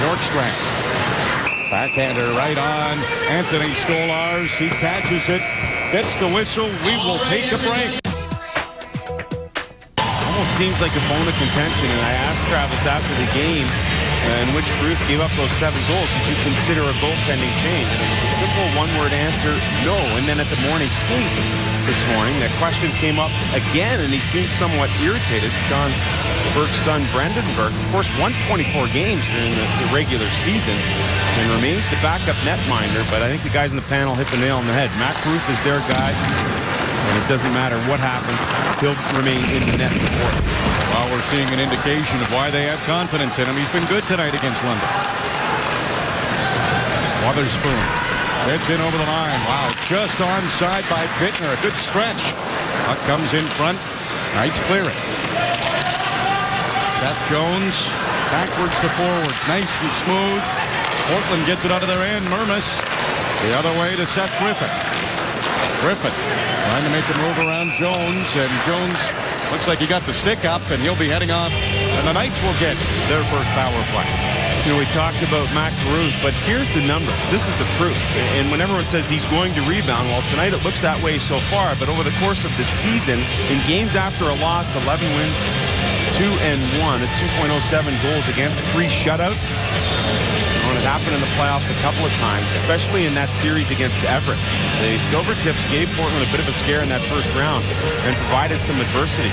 Bjorkstrand. Backhander right on Anthony Stolarz. He catches it. Gets the whistle. We will take a break. Almost seems like a bone of contention. And I asked Travis after the game in which Bruce gave up those 7 goals. Did you consider a goaltending change? And it was a simple one-word answer, no. And then at the morning skate this morning, that question came up again, and he seemed somewhat irritated. Sean Burke's son, Brendan Burke, of course, won 24 games during the regular season and remains the backup netminder, but I think the guys in the panel hit the nail on the head. Matt Ruth is their guy, and it doesn't matter what happens, he'll remain in the net for Portland. Well, we're seeing an indication of why they have confidence in him. He's been good tonight against London. Wotherspoon. Heads in over the line. Wow, just onside by Bittner. A good stretch. Puck comes in front. Knights clear it. Seth Jones backwards to forwards. Nice and smooth. Portland gets it out of their end. Mermis the other way to Seth Griffin. Griffin trying to make a move around Jones, and Jones looks like he got the stick up, and he'll be heading off at And the Knights will get their first power play. You know, we talked about Mac Ruth, but here's the numbers. This is the proof. And when everyone says he's going to rebound, well, tonight it looks that way so far. But over the course of the season, in games after a loss, 11 wins, 2-1, a 2.07 goals against, 3 shutouts. It happened in the playoffs a couple of times, especially in that series against Everett. The Silvertips gave Portland a bit of a scare in that first round and provided some adversity.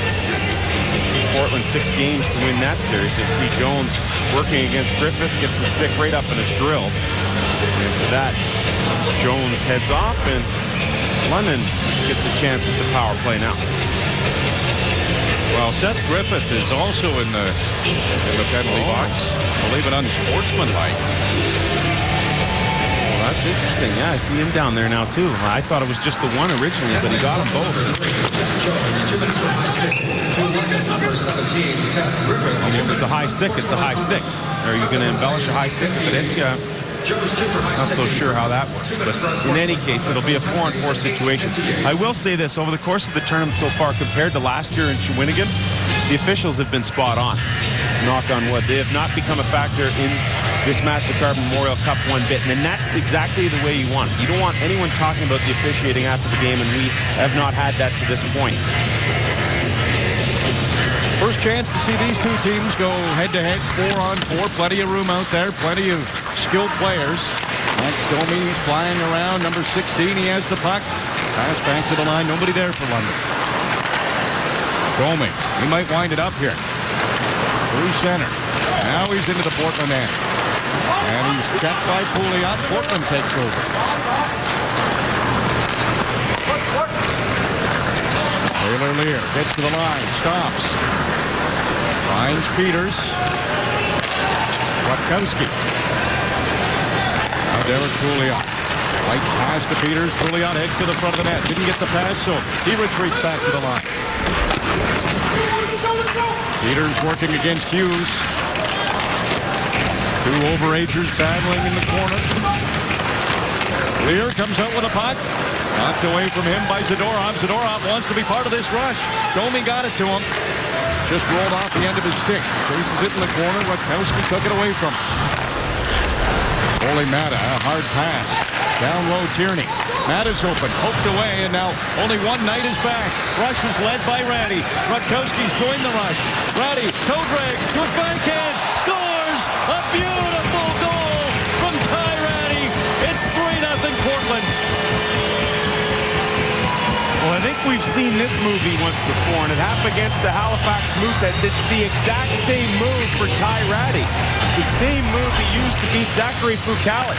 Portland 6 games to win that series. You see Jones working against Griffith, gets the stick right up in his grill. After that, Jones heads off, and London gets a chance with the power play now. Well, Seth Griffith is also in the penalty box. I'll leave it unsportsmanlike. Well, that's interesting. Yeah, I see him down there now, too. I thought it was just the one originally, but he got them both. If it's a high stick, it's a high stick. Are you going to embellish a high stick if it hits you? Not so sure how that works, but in any case, it'll be a 4-on-4 situation. I will say this, over the course of the tournament so far, compared to last year in Shawinigan, the officials have been spot on. Knock on wood. They have not become a factor in this MasterCard Memorial Cup one bit, and that's exactly the way you want it. You don't want anyone talking about the officiating after the game, and we have not had that to this point. First chance to see these two teams go head-to-head, 4-on-4. Plenty of room out there, plenty of skilled players. Max Domi flying around, number 16, he has the puck. Pass back to the line, nobody there for London. Domi, he might wind it up here. Through center. Now he's into the Portland end. And he's checked by Pouliot. Portland takes over. Taylor Lear gets to the line, stops. Finds Peters. Rutkowski. Now Derek Pouliot. White pass to Peters. Pouliot heads to the front of the net. Didn't get the pass, so he retreats back to the line. Peters working against Hughes. Two overagers battling in the corner. Lear comes out with a puck. Knocked away from him by Zadorov. Zadorov wants to be part of this rush. Domi got it to him. Just rolled off the end of his stick. Chases it in the corner. Rutkowski took it away from him. Ole Mata, a hard pass. Down low, Tierney. Mata's open, poked away, and now only one Knight is back. Rush is led by Ratty. Rutkowski's joined the rush. Ratty, toe drag, good backhand, scores! A beautiful goal from Ty Ratty. It's 3-0 Portland. Well, I think we've seen this movie once before, and it happened against the Halifax Mooseheads. It's the exact same move for Ty Ratty. The same move he used to beat Zachary Fucale.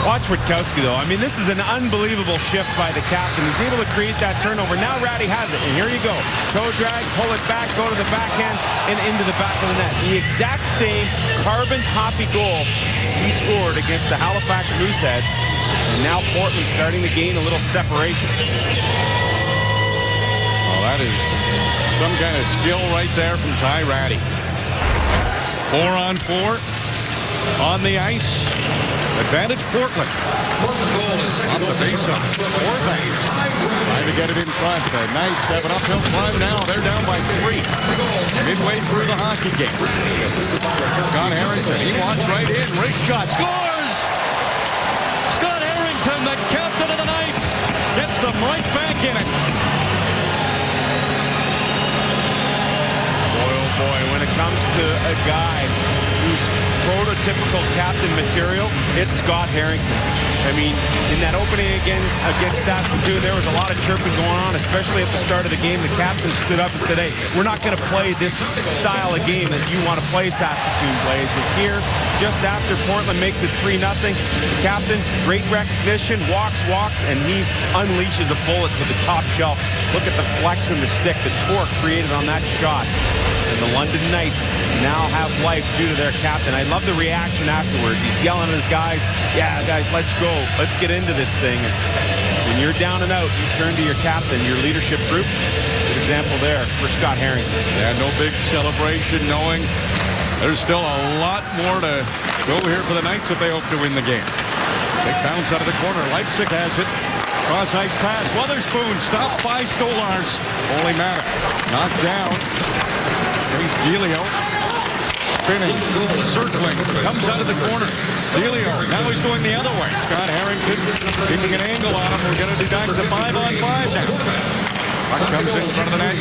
Watch Rutkowski, though. I mean, this is an unbelievable shift by the captain. He's able to create that turnover. Now Ratty has it, and here you go. Toe drag, pull it back, go to the backhand, and into the back of the net. The exact same carbon copy goal he scored against the Halifax Mooseheads. And now Portland starting to gain a little separation. Well, that is some kind of skill right there from Ty Ratty. 4-on-4 on the ice. Advantage Portland. Off the faceoff. Horvath trying to get it in front. The Knights have an uphill climb now. They're down by 3. Midway through the hockey game. Scott Harrington, he walks right in. Wrist shot. Scores! Scott Harrington, the captain of the Knights, gets them right back in it. Boy, oh boy, when it comes to a guy who's prototypical captain material, it's Scott Harrington. I mean, in that opening again against Saskatoon, there was a lot of chirping going on, especially at the start of the game. The captain stood up and said, hey, we're not going to play this style of game that you want to play, Saskatoon Blades. And here, just after Portland makes it 3-0, the captain, great recognition, walks, and he unleashes a bullet to the top shelf. Look at the flex in the stick, the torque created on that shot. And the London Knights now have life due to their captain. I love the reaction afterwards. He's yelling at his guys, yeah, guys, let's go. Let's get into this thing. And when you're down and out, you turn to your captain, your leadership group. Good example there for Scott Harrington. Yeah, no big celebration, knowing there's still a lot more to go here for the Knights if they hope to win the game. Big bounce out of the corner. Leipzig has it. Cross-ice pass. Weatherspoon stopped by Stolars. Ole Mata knocked down. Here's Delio. Spinning, circling, comes out of the corner. Delio, now he's going the other way. Scott Harrington keeping an angle on him. We're going to deduct the 5-on-5 now. Puck comes in front of the net.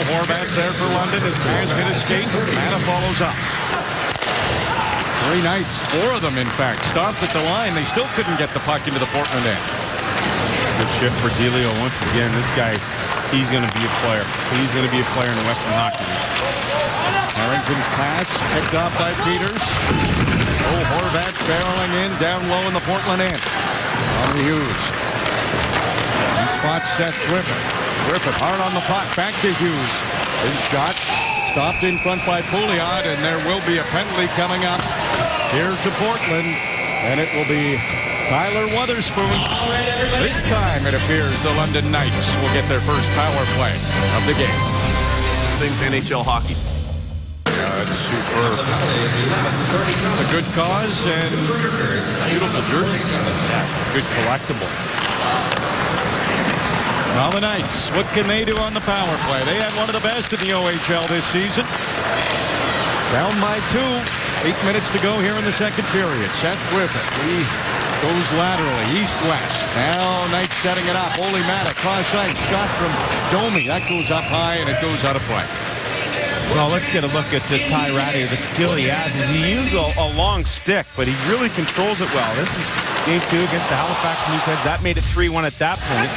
Horvat's there for London. His pass hit his skate. Mata follows up. 3 Knights, 4 of them in fact, stopped at the line. They still couldn't get the puck into the Portland end. Good shift for Delio once again. This guy, he's going to be a player. He's going to be a player in the Western Hockey League. Harrington's pass picked off by Peters. Horvat's barreling in down low in the Portland end. On the Hughes. He spots Seth Griffith. Griffith hard on the puck. Back to Hughes. His shot stopped in front by Pouliot, and there will be a penalty coming up here to Portland, and it will be Tyler Wotherspoon. This time it appears the London Knights will get their first power play of the game. Things NHL hockey. That's superb. It's a good cause and beautiful jersey. Yeah, good collectible. Now the Knights, what can they do on the power play? They had one of the best in the OHL this season. Down by 2. 8 minutes to go here in the second period. Seth Griffith. He goes laterally, east-west. Now Knights setting it up. Ole Mata, cross ice. Shot from Domi. That goes up high and it goes out of play. Well, let's get a look at Ty Ratty. The skill he has is he uses a long stick, but he really controls it well. This is game 2 against the Halifax Mooseheads. That made it 3-1 at that point.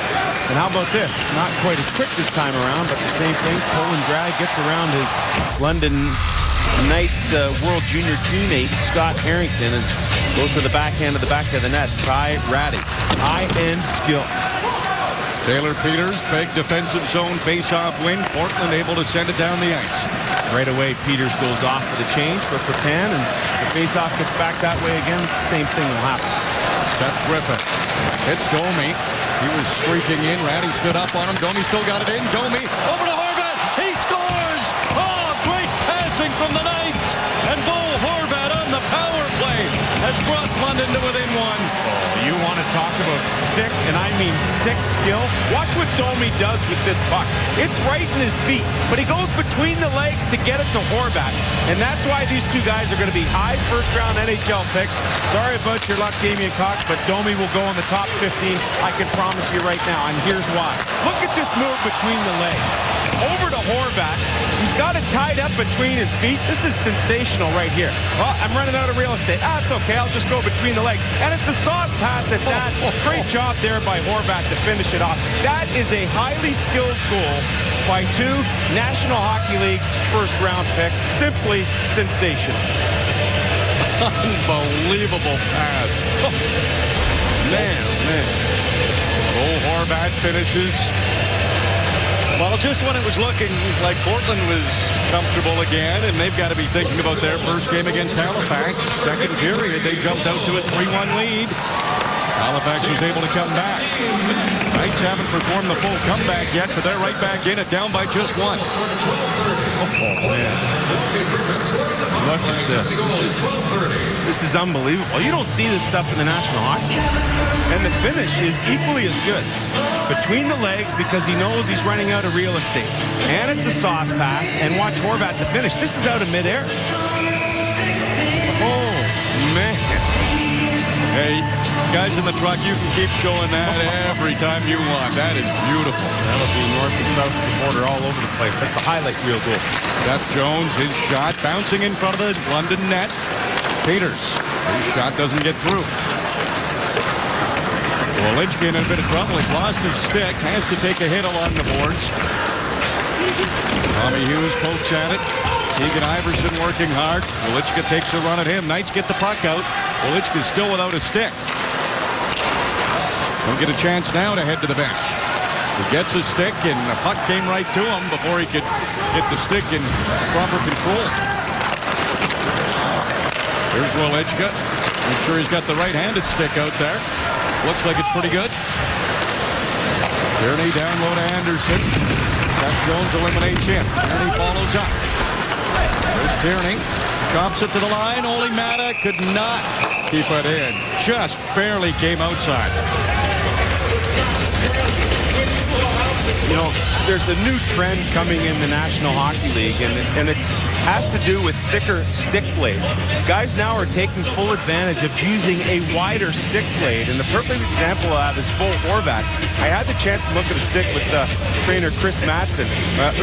And how about this? Not quite as quick this time around, but the same thing. Pull and drag gets around his London Knights World Junior teammate, Scott Harrington, and goes to the backhand of the back of the net. Ty Ratty. High-end skill. Taylor Peters, big defensive zone face-off win. Portland able to send it down the ice. Right away, Peters goes off for the change for Patan, and the face-off gets back that way again. Same thing will happen. Seth Griffith hits Domi. He was streaking in. Ratty stood up on him. Domi still got it in. Domi over to Horvat. He scores! Oh, great passing from the Knights. And Bo Horvat on the power play has brought London to within 1. You want to talk about sick, and I mean sick skill? Watch what Domi does with this puck. It's right in his feet, but he goes between the legs to get it to Horvat. And that's why these two guys are going to be high first-round NHL picks. Sorry about your luck, Damian Cox, but Domi will go in the top 15. I can promise you right now, and here's why. Look at this move between the legs. Over to Horvat. He's got it tied up between his feet. This is sensational right here. Well, I'm running out of real estate. It's okay. I'll just go between the legs. And it's a sauce pass at that. Great job there by Horvat to finish it off. That is a highly skilled goal by 2 National Hockey League first-round picks. Simply sensational. Unbelievable pass. Man. Bo Horvat finishes. Well, just when it was looking like Portland was comfortable again, and they've got to be thinking about their first game against Halifax. Second period, they jumped out to a 3-1 lead. Halifax was able to come back. Knights haven't performed the full comeback yet, but they're right back in it, down by just 1. Oh, man. Look at this. This is unbelievable. You don't see this stuff in the National Hockey League. And the finish is equally as good. Between the legs, because he knows he's running out of real estate. And it's a sauce pass. And watch Horvat to finish. This is out of midair. Oh, man. Hey, guys in the truck, you can keep showing that every time you want. That is beautiful. That'll be north and south of the border all over the place. That's a highlight reel goal. Seth Jones, his shot bouncing in front of the London net. Peters, his shot doesn't get through. Wolichka in a bit of trouble. He's lost his stick. Has to take a hit along the boards. Tommy Hughes pokes at it. Keegan Iverson working hard. Wolichka takes a run at him. Knights get the puck out. Wolichka's still without a stick. He'll get a chance now to head to the bench. He gets his stick, and the puck came right to him before he could get the stick in proper control. Here's Wolichka. Make sure he's got the right-handed stick out there. Looks like it's pretty good. Tierney down low to Anderson. Seth Jones eliminates him. Tierney follows up. There's Tierney. Drops it to the line. Ole Mata could not keep it in. Just barely came outside. You know, there's a new trend coming in the National Hockey League, and it has to do with thicker stick blades. Guys now are taking full advantage of using a wider stick blade, and the perfect example of that is Bo Horvat. I had the chance to look at a stick with trainer Chris Mattson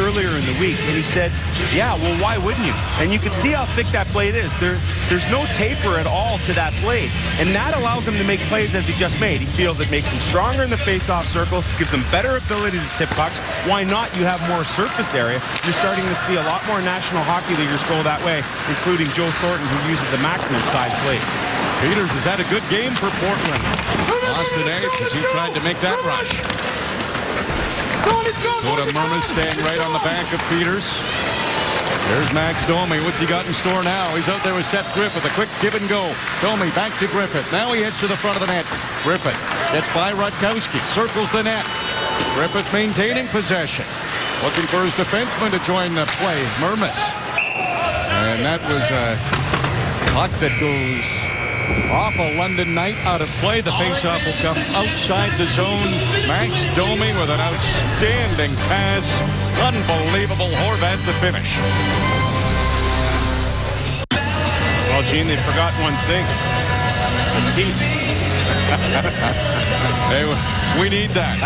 earlier in the week, and he said, yeah, well, why wouldn't you? And you can see how thick that blade is. There's no taper at all to that blade, and that allows him to make plays as he just made. He feels it makes him stronger in the face-off circle, gives him better ability to tip pucks. Why not? You have more surface area. You're starting to see a lot more National Hockey Leaguers go that way, including Joe Thornton, who uses the maximum size blade. Peters has had a good game for Portland. Lost today because he tried to make that rush. Coda Murmas staying right on the back of Peters. There's Max Domi. What's he got in store now? He's out there with Seth Griffith. A quick give and go. Domi back to Griffith. Now he heads to the front of the net. Griffith gets by Rutkowski. Circles the net. Griffith maintaining possession. Looking for his defenseman to join the play. Murmas. And that was a puck that goes off a London Knight out of play. The faceoff will come outside the zone. Max Domi with an outstanding pass. Unbelievable. Horvat to finish. Well, Gene, they forgot one thing. The teeth. Hey, we need that.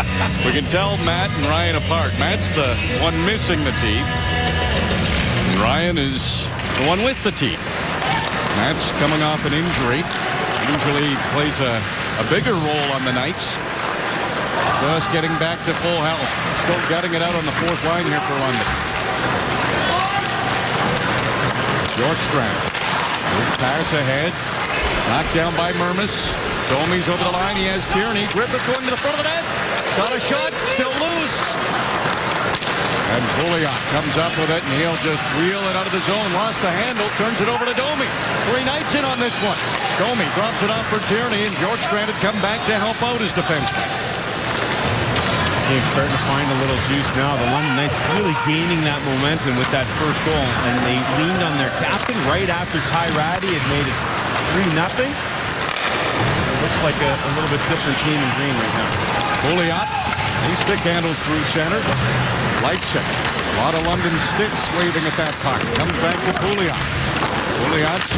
We can tell Matt and Ryan apart. Matt's the one missing the teeth. And Ryan is the one with the teeth. Matt's coming off an injury. Usually plays a bigger role on the Knights. Just getting back to full health. Still gutting it out on the fourth line here for London. Bjorkstrand. Pass ahead. Knocked down by Murmas. Domi's over the line. He has Tierney. Griffith going to the front of the net. Got a shot. Still loose. And Pouliot comes up with it, and he'll just wheel it out of the zone. Lost the handle. Turns it over to Domi. 3 Knights in on this one. Domi drops it off for Tierney, and Bjorkstrand had come back to help out his defenseman. Game's starting to find a little juice now. The London Knights really gaining that momentum with that first goal, and they leaned on their captain right after Ty Ratty had made it 3-0. Looks like a little bit different team in green right now. Pouliot, he stick handles through center. Leipzig, a lot of London sticks waving at that puck. Comes back to Pouliot. Pouliot's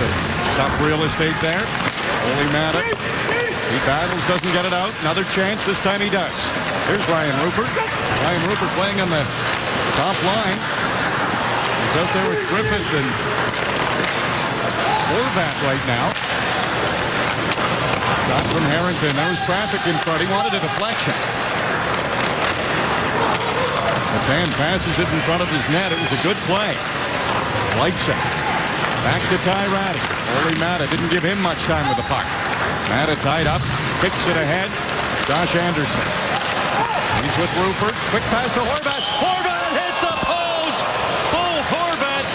tough real estate there. Ole Matta. He battles, doesn't get it out. Another chance, this time he does. Here's Ryan Rupert. Ryan Rupert playing on the top line. He's out there with Griffith and Horvat right now. Shot from Harrington. There was traffic in front. He wanted a deflection. Matan passes it in front of his net. It was a good play. Leipzig. Back to Ty Ratty. Ole Matta didn't give him much time with the puck. Matta tied up. Kicks it ahead. Josh Anderson. He's with Rupert. Quick pass to Horvat. Horvat hits the post. Bo Horvat.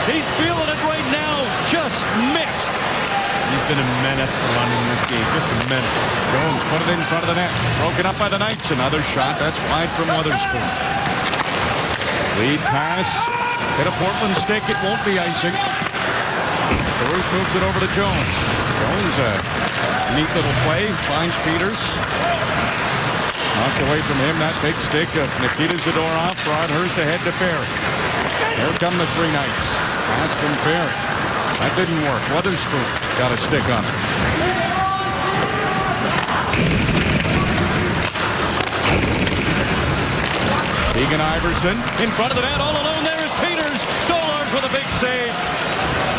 He's feeling it right now. Just missed. He's been a menace for London in this game. Just a menace. Jones put it in front of the net. Broken up by the Knights. Another shot. That's wide from Weatherspoon. Lead pass. Hit a Portland stick. It won't be icing. Bruce moves it over to Jones. Jones, a neat little play. Finds Peters. Knocked away from him. That big stick of Nikita Zadorov. Broadhurst ahead to Ferry. Here come the 3 Knights. Pass from Ferry. That didn't work. Weatherspoon got a stick on it. Egan Iverson in front of the net. All alone there is Peters. Stolarz with a big save.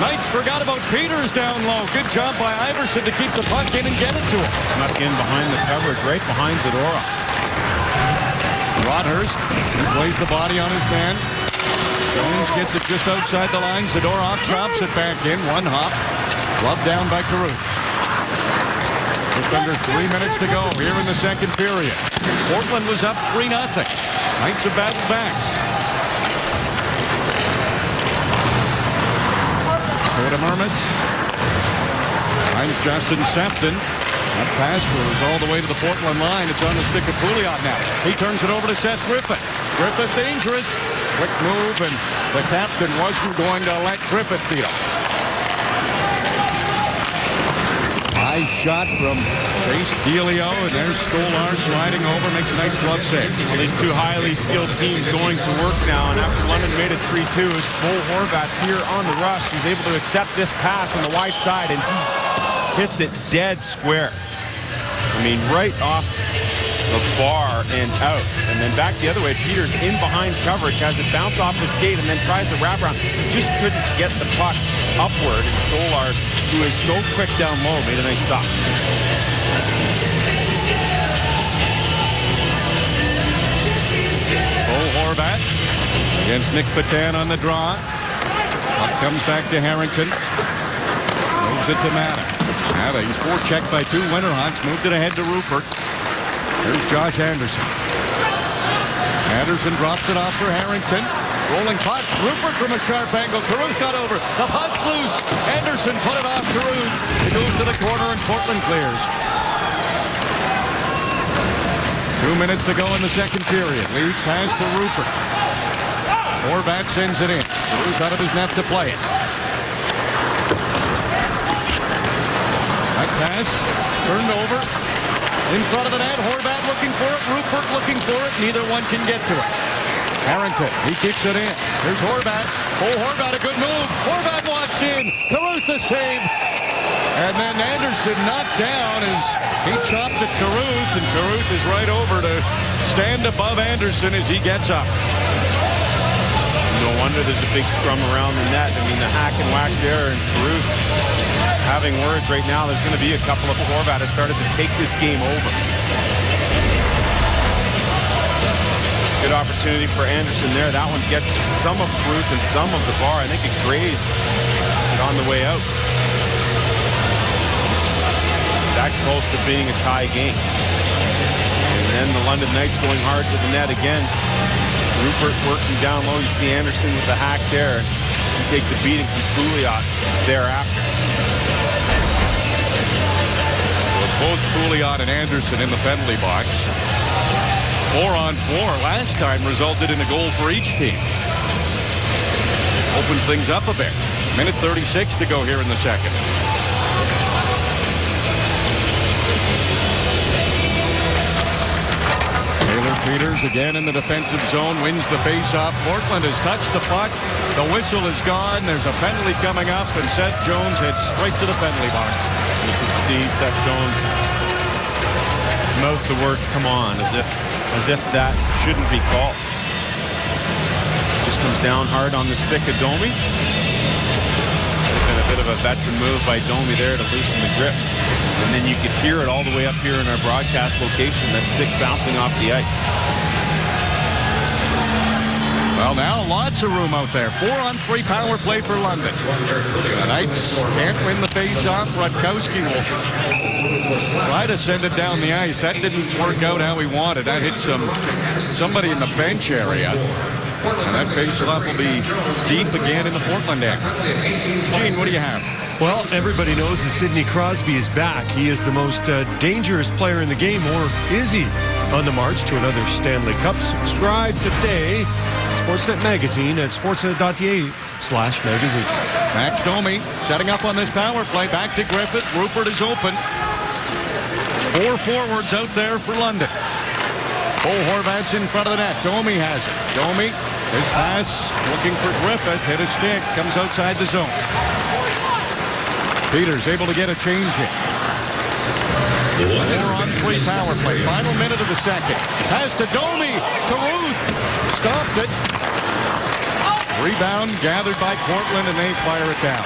Knights forgot about Peters down low. Good job by Iverson to keep the puck in and get it to him. Snuck in behind the coverage, right behind Zadorov. Broadhurst plays the body on his man. Jones gets it just outside the line. Zadorov chops it back in. One hop. Glove down by Caruth. Just under 3 minutes to go here in the second period. Portland was up 3-0. Knights have battled back. Coda Murmas. Finds Justin Sefton. That pass goes all the way to the Portland line. It's on the stick of Pouliot now. He turns it over to Seth Griffith. Griffith dangerous. Quick move, and the captain wasn't going to let Griffith beat him. High Nice shot from Chase Delio, and there's Stolar sliding over, makes a nice glove save. Well, these two highly skilled teams going to work now, and after London made it 3-2, it's Bo Horvat here on the rush. He's able to accept this pass on the wide side, and he hits it dead square. I mean, right off the bar and out. And then back the other way, Peters in behind coverage, has it bounce off his skate and then tries the wraparound. Just couldn't get the puck upward. And Stolars, who is so quick down low, made a nice stop. Bo Horvat against Nick Patan on the draw. Puck comes back to Harrington. Moves it to Mata. Mata, he's forechecked by two Winterhawks. Moved it ahead to Rupert. Here's Josh Anderson. Anderson drops it off for Harrington. Rolling puck. Rupert from a sharp angle. Caruth got over. The puck's loose. Anderson put it off Caruth. It goes to the corner and Portland clears. 2 minutes to go in the second period. Lead pass to Rupert. Horvat sends it in. Caruth out of his net to play it. That pass turned over. In front of the net, Horvat looking for it, Rupert looking for it. Neither one can get to it. Harrington, he kicks it in. Here's Horvat. Oh, Horvat, a good move. Horvat walks in. Caruth the save. And then Anderson knocked down as he chopped at Caruth, and Caruth is right over to stand above Anderson as he gets up. No wonder there's a big scrum around the net. I mean, the hack and whack there, and Caruth having words right now. There's going to be a couple of Horvat has started to take this game over. Good opportunity for Anderson there. That one gets some of Caruth and some of the bar. I think it grazed it on the way out. That close to being a tie game. And then the London Knights going hard to the net again. Rupert working down low. You see Anderson with the hack there. He takes a beating from Pouliot thereafter. Both Pouliot and Anderson in the penalty box. 4-on-4 last time resulted in a goal for each team. Opens things up a bit. Minute 36 to go here in the second. Taylor Peters again in the defensive zone, wins the faceoff. Portland has touched the puck. The whistle is gone. There's a penalty coming up, and Seth Jones heads straight to the penalty box. You can see Seth Jones mouth the words "come on," as if that shouldn't be called. Just comes down hard on the stick of Domi. Been a bit of a veteran move by Domi there to loosen the grip. And then you could hear it all the way up here in our broadcast location, that stick bouncing off the ice. Well, now lots of room out there. 4-on-3 power play for London. The Knights can't win the face-off. Rutkowski will try to send it down the ice. That didn't work out how he wanted. That hit somebody in the bench area. And that face-off will be deep again in the Portland end. Gene, what do you have? Well, everybody knows that Sidney Crosby is back. He is the most dangerous player in the game, or is he? On the march to another Stanley Cup. Subscribe today at Sportsnet Magazine at sportsnet.ca/magazine. Max Domi setting up on this power play. Back to Griffith. Rupert is open. 4 forwards out there for London. Bo Horvat's in front of the net. Domi has it. Domi, his pass, looking for Griffith. Hit a stick. Comes outside the zone. Peters able to get a change in. 4-on-3 power play. Final minute of the second. Pass to Domi. Caruth stopped it. Rebound gathered by Portland, and they fire it down.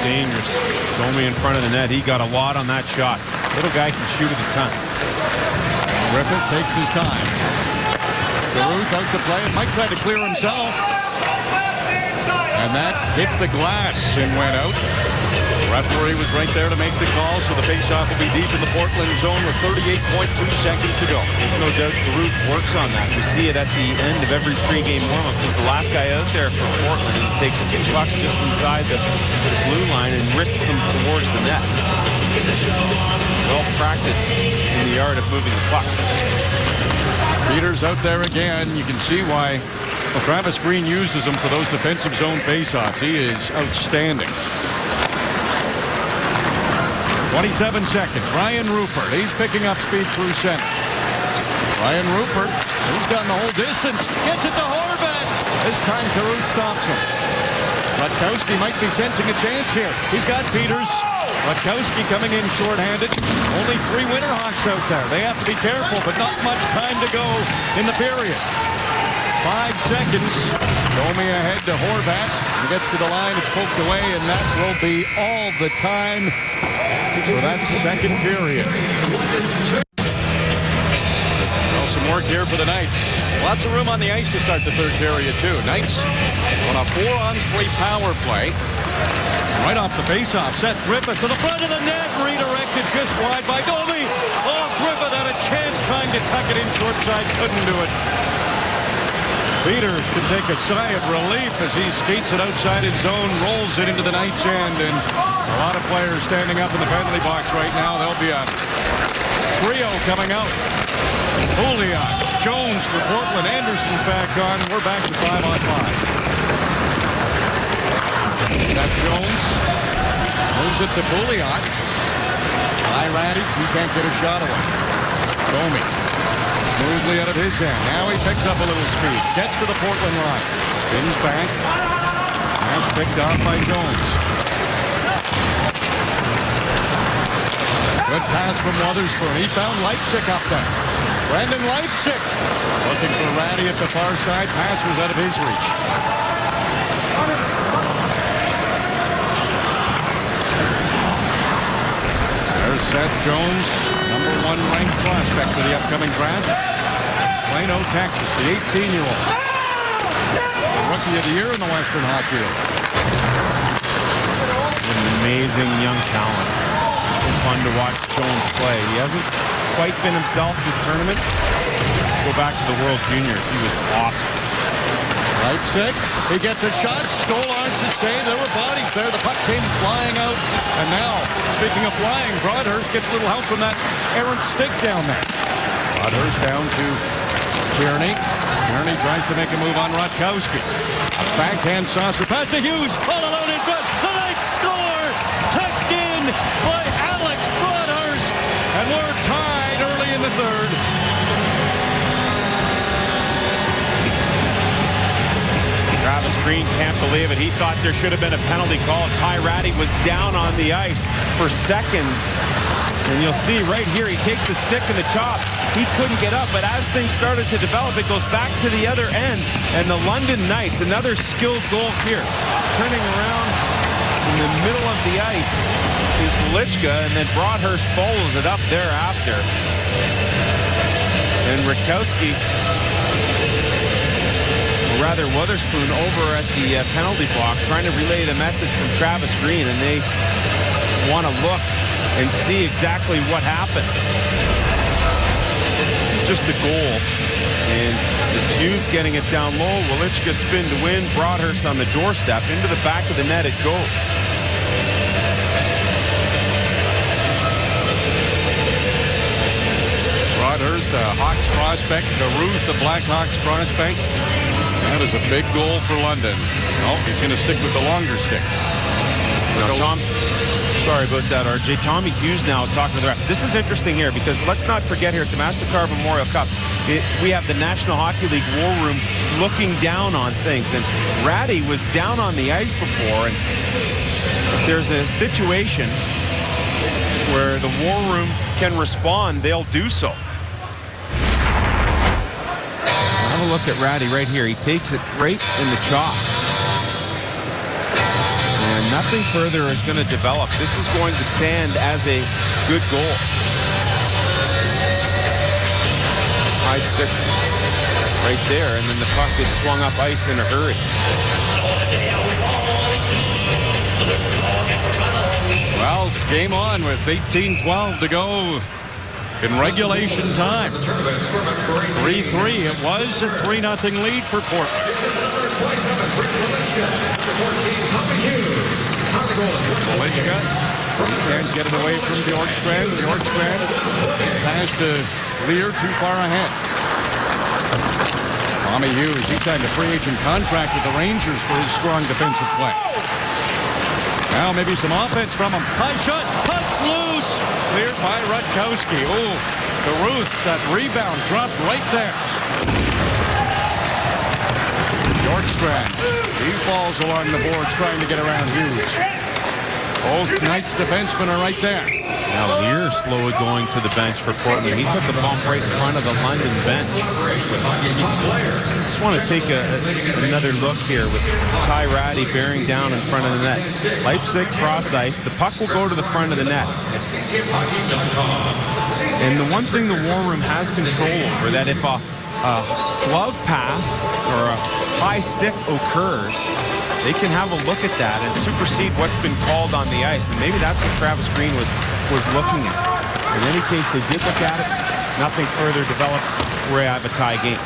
Dangerous. Domi in front of the net. He got a lot on that shot. Little guy can shoot at a ton. Griffith takes his time. Caruth out to play. Mike tried to clear himself. And that hit the glass and went out. The referee was right there to make the call, so the faceoff will be deep in the Portland zone with 38.2 seconds to go. There's no doubt Caruth works on that. We see it at the end of every pregame warm-up. He's the last guy out there for Portland, and he takes 2 pucks just inside the blue line and wrists them towards the net. Well practiced in the art of moving the puck. Peters out there again. You can see why Travis Green uses him for those defensive zone faceoffs. He is outstanding. 27 seconds. Ryan Rupert, he's picking up speed through center. Ryan Rupert, who's gotten the whole distance, gets it to Horvat. This time Carew stops him. Rutkowski might be sensing a chance here. He's got Peters. Rutkowski coming in shorthanded. Only 3 Winterhawks out there. They have to be careful, but not much time to go in the period. 5 seconds. Domi ahead to Horvat. He gets to the line. It's poked away, and that will be all the time for that second period. Well, some work here for the Knights. Lots of room on the ice to start the third period, too. Knights on a 4-on-3 power play. Right off the faceoff set. Griffith to the front of the net. Redirected just wide by Domi. Oh, Griffith had a chance trying to tuck it in short side. Couldn't do it. Peters can take a sigh of relief as he skates it outside his zone, rolls it into the Knights' end, and a lot of players standing up in the penalty box right now. There'll be a trio coming out. Pouliot, Jones for Portland, Anderson's back on. We're back to 5-on-5. That's Jones. Moves it to Pouliot. High Ratty, he can't get a shot away. Domi. Smoothly out of his hand. Now he picks up a little speed. Gets to the Portland line. Spins back. Pass picked off by Jones. Good pass from Wotherspoon. He found Leipzig up there. Brandon Leipzig looking for Ratty at the far side. Pass was out of his reach. There's Seth Jones. #1 ranked prospect for the upcoming draft. Plano, Texas, the 18-year-old. Rookie of the year in the Western Hockey League. An amazing young talent. It's fun to watch Jones play. He hasn't quite been himself this tournament. Go back to the World Juniors. He was awesome. Leipzig, he gets a shot. Stolarz to save. There were bodies there. The puck came flying out. And now, speaking of flying, Broadhurst gets a little help from that errant stick down there. Broadhurst down to Kearney. Kearney tries to make a move on Rutkowski. A backhand saucer pass to Hughes. All alone in front. The Knights score! Tucked in by Alex Broadhurst. And we're tied early in the third. Travis Green can't believe it. He thought there should have been a penalty call. Ty Ratty was down on the ice for seconds. And you'll see right here, he takes the stick and the chop. He couldn't get up, but as things started to develop, it goes back to the other end. And the London Knights, another skilled goal here. Turning around in the middle of the ice is Lichka, and then Broadhurst follows it up thereafter. And Rutkowski, rather Wotherspoon, over at the penalty box trying to relay the message from Travis Green, and they want to look and see exactly what happened. This is just the goal, and it's Hughes getting it down low. Welichka spin to win. Broadhurst on the doorstep. Into the back of the net it goes. Broadhurst, a Hawks prospect. Caruth, a Blackhawks prospect. That is a big goal for London. Oh, he's going to stick with the longer stick. No, Tom, sorry about that, RJ. Tommy Hughes now is talking to the ref. This is interesting here because let's not forget here at the MasterCard Memorial Cup, we have the National Hockey League War Room looking down on things. And Ratty was down on the ice before, and if there's a situation where the War Room can respond, they'll do so. Have a look at Ratty right here. He takes it right in the chops. And nothing further is going to develop. This is going to stand as a good goal. High stick right there, and then the puck is swung up ice in a hurry. Well, it's game on with 18-12 to go in regulation time. 3-3. It was a 3-0 lead for Portland. Welichka, he can't get it away from Bjorkstrand. Bjorkstrand pass to Lear, too far ahead. Tommy Hughes, he signed a free agent contract with the Rangers for his strong defensive play. Now maybe some offense from him. High shot, puts It's loose. Cleared by Rutkowski. Oh, the Ruth, that rebound dropped right there. Bjorkstrand. He falls along the boards trying to get around Hughes. Both Knights defensemen are right there. Now Lear slowly going to the bench for Portland. He took the bump right in front of the London bench. Just want to take another look here with Ty Ratty bearing down in front of the net. Leipzig cross ice. The puck will go to the front of the net. And the one thing the War Room has control over, that if a glove pass or a high stick occurs, they can have a look at that and supersede what's been called on the ice. And maybe that's what Travis Green was looking at. In any case, they did look at it. Nothing further develops. We have a tie game.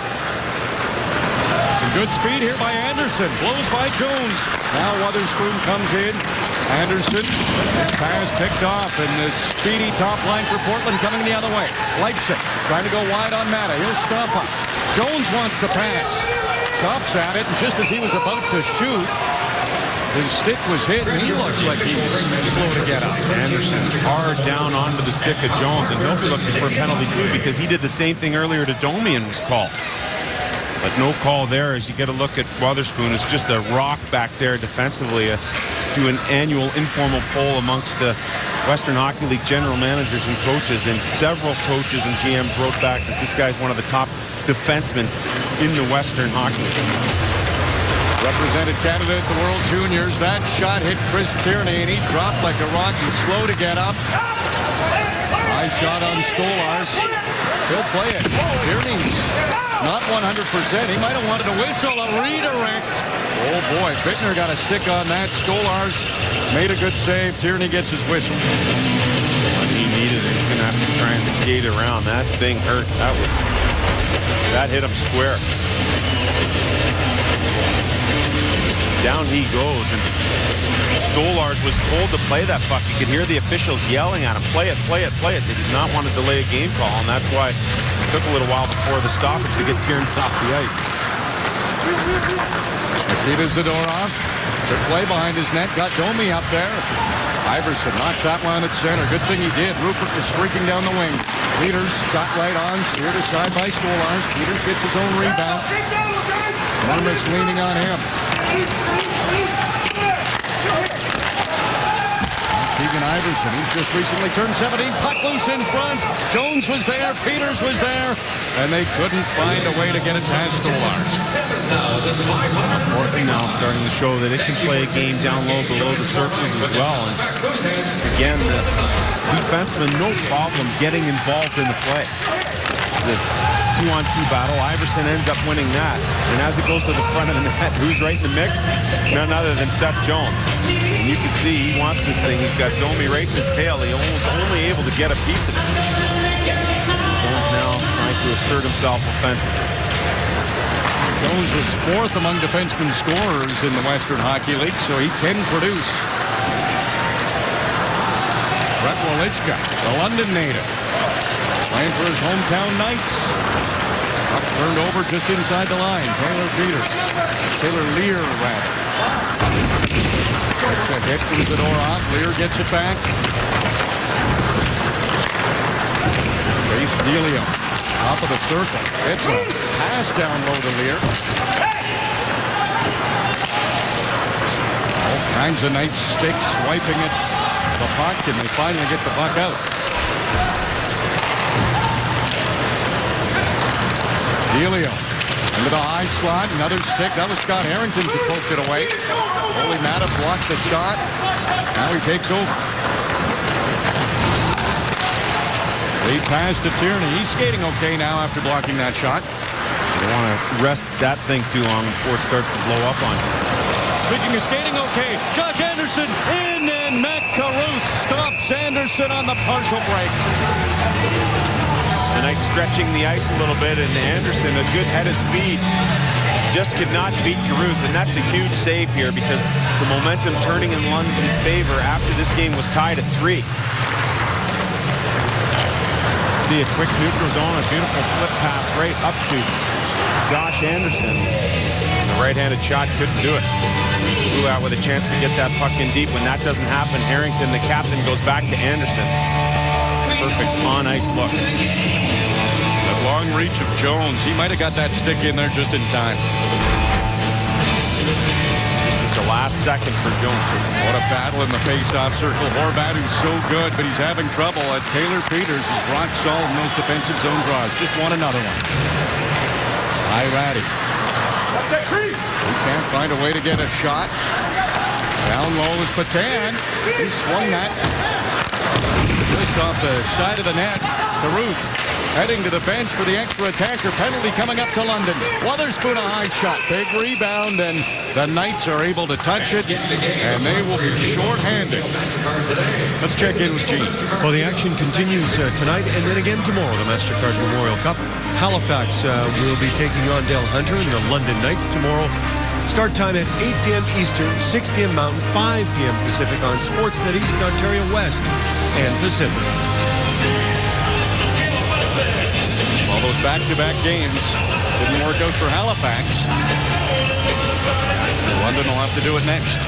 Some good speed here by Anderson. Blows by Jones. Now Wotherspoon comes in. Anderson. Pass picked off. And this speedy top line for Portland coming the other way. Leipzig trying to go wide on Mata. Here's Stampa. Jones wants the pass. Stops at it. And just as he was about to shoot, his stick was hit, and he looks like he's slow to get up. Anderson hard down onto the stick of Jones, and he'll be looking for a penalty too, because he did the same thing earlier to Domi and was called. But no call there as you get a look at Wotherspoon. It's just a rock back there defensively. Do an annual informal poll amongst the Western Hockey League general managers and coaches, and several coaches and GMs wrote back that this guy's one of the top defensemen in the Western Hockey League. Represented Canada at the World Juniors. That shot hit Chris Tierney, and he dropped like a rock. He's slow to get up. High shot on Stolars. He'll play it. Tierney's not 100%. He might have wanted to whistle a redirect. Oh, boy. Bittner got a stick on that. Stolars made a good save. Tierney gets his whistle. When he needed it, he's going to have to try and skate around. That thing hurt. That hit him square. Down he goes, and Stolars was told to play that puck. You could hear the officials yelling at him, play it, play it, play it. They did not want to delay a game call, and that's why it took a little while before the stoppage to get Tierney off the ice. Nikita Zadorov, good play behind his net, got Domi up there. Iverson knocks that one at center. Good thing he did. Rupert was streaking down the wing. Peters shot right on, steered aside by Stolars. Peters gets his own rebound. Columbus leaning on him. Keegan Iverson, he's just recently turned 17. Puck loose in front. Jones was there. Peters was there. And they couldn't find a way to get it past Stolars. Portland now starting to show that it can play a game down low below the circles as well. And again, the defenseman, no problem getting involved in the play. The 2-on-2 battle, Iverson ends up winning that. And as it goes to the front of the net, who's right in the mix? None other than Seth Jones. And you can see he wants this thing. He's got Domi right in his tail. He almost only able to get a piece of it. Jones now trying to assert himself offensively. Jones is fourth among defensemen scorers in the Western Hockey League, so he can produce. Brett Wolichka, the London native, playing for his hometown Knights. Puck turned over just inside the line. Taylor Lear, rather. It's a hit from Zadorov. Lear gets it back. Race Delio, top of the circle. It's a pass down low to Lear. All kinds of Knights sticks swiping at the puck, and they finally get the puck out. Delio into the high slot, another stick. That was Scott Harrington who poked it away. Holy Mata blocked the shot. Now he takes over. Lead pass to Tierney. He's skating okay now after blocking that shot. You don't want to rest that thing too long before it starts to blow up on you. Speaking of skating okay, Josh Anderson in, and Matt Carruth stops Anderson on the partial break. The Knights stretching the ice a little bit, and Anderson, a good head of speed, just could not beat Carruth, and that's a huge save here because the momentum turning in London's favor after this game was tied at 3. See a quick neutral zone, a beautiful flip pass right up to Josh Anderson. The right-handed shot couldn't do it. Blew out with a chance to get that puck in deep. When that doesn't happen, Harrington, the captain, goes back to Anderson. Perfect on-ice look. The long reach of Jones. He might have got that stick in there just in time. Just at the last second for Jones. What a battle in the face-off circle. Horvat, who's so good, but he's having trouble. Taylor Peters is rock solid in those defensive zone draws. Just won another one. Ratty. He can't find a way to get a shot. Down low is Patan. He swung that just off the side of the net. Caruth heading to the bench for the extra attacker penalty coming up to London. Wotherspoon a high shot. Big rebound, and the Knights are able to touch it, and they will be short-handed. Let's check in with Gene. Well, the action continues tonight and then again tomorrow, the MasterCard Memorial Cup. Halifax will be taking on Dale Hunter and the London Knights tomorrow. Start time at 8 p.m. Eastern, 6 p.m. Mountain, 5 p.m. Pacific on Sportsnet East, Ontario West, and Pacific. All those back-to-back games didn't work out for Halifax. London will have to do it next.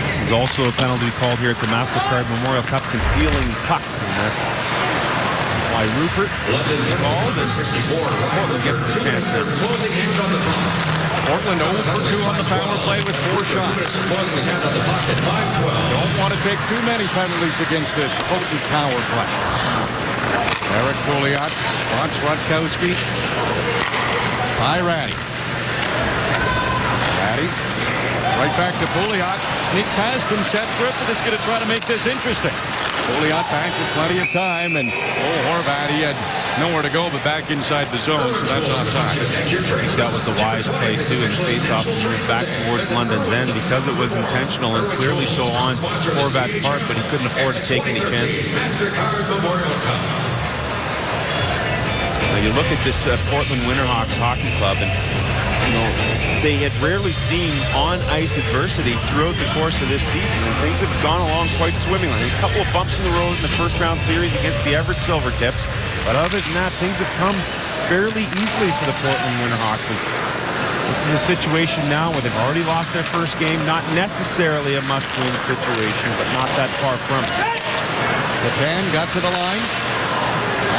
This is also a penalty called here at the MasterCard Memorial Cup, concealing puck. And that's why Rupert is called, and Portland gets the chance here. Portland 0 for 2 on the power play with 4 shots. Don't want to take too many penalties against this potent power play. Eric Pouliot spots Rutkowski. Ratty. Right back to Pouliot. Sneak past him. Seth Griffith is going to try to make this interesting. Pouliot back with plenty of time, and Horvat, he had nowhere to go but back inside the zone, so that's offside. I think that was the wise play, too, in the face-off and moves back towards London's end because it was intentional and clearly so on Horvat's part, but he couldn't afford to take any chances. Now you look at this Portland Winterhawks hockey club, and they had rarely seen on-ice adversity throughout the course of this season, and things have gone along quite swimmingly. A couple of bumps in the road in the first-round series against the Everett Silvertips, but other than that, things have come fairly easily for the Portland Winterhawks. And this is a situation now where they've already lost their first game, not necessarily a must-win situation, but not that far from it. Patan got to the line.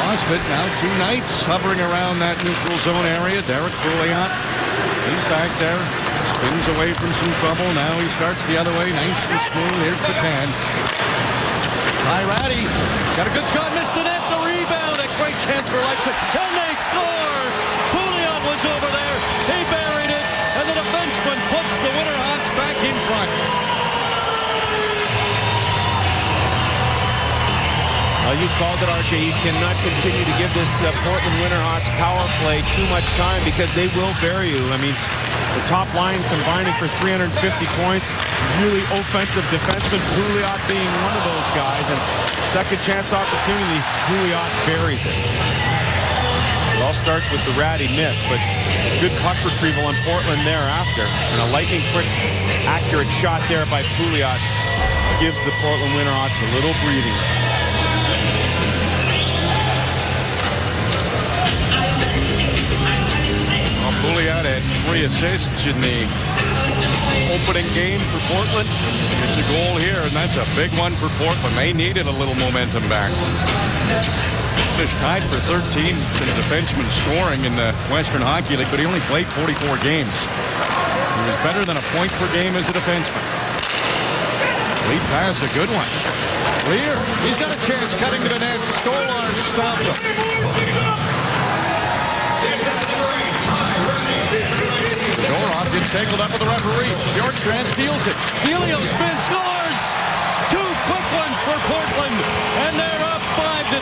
Lost it. Now 2 Knights hovering around that neutral zone area. Derek Pouliot, he's back there. Spins away from some trouble. Now he starts the other way. Nice and smooth. Here's Patan. Ratty got a good shot. Missed the net. The rebound. A great chance for Leipzig. And they score. Pouliot was over there. He buried it. And the defenseman puts the Winterhawks back in front. Well, you called it, RJ. You cannot continue to give this Portland Winterhawks power play too much time because they will bury you. I mean, the top line combining for 350 points. Really offensive defenseman, Pouliot being one of those guys. And second chance opportunity, Pouliot buries it. It all starts with the Ratty miss, but good puck retrieval on Portland thereafter. And a lightning quick, accurate shot there by Pouliot gives the Portland Winterhawks a little breathing room. Pouliot had 3 assists in the opening game for Portland. It's a goal here, and that's a big one for Portland. They needed a little momentum back. Fish tied for 13th in defenseman scoring in the Western Hockey League, but he only played 44 games. He was better than a point per game as a defenseman. Lead pass, a good one. Lear, he's got a chance cutting to the net. Stolar stops him. Dorov gets tangled up with the referee. Bjorkstrand steals it. Helio spins, scores! 2 quick ones for Portland, and they're up 5-3.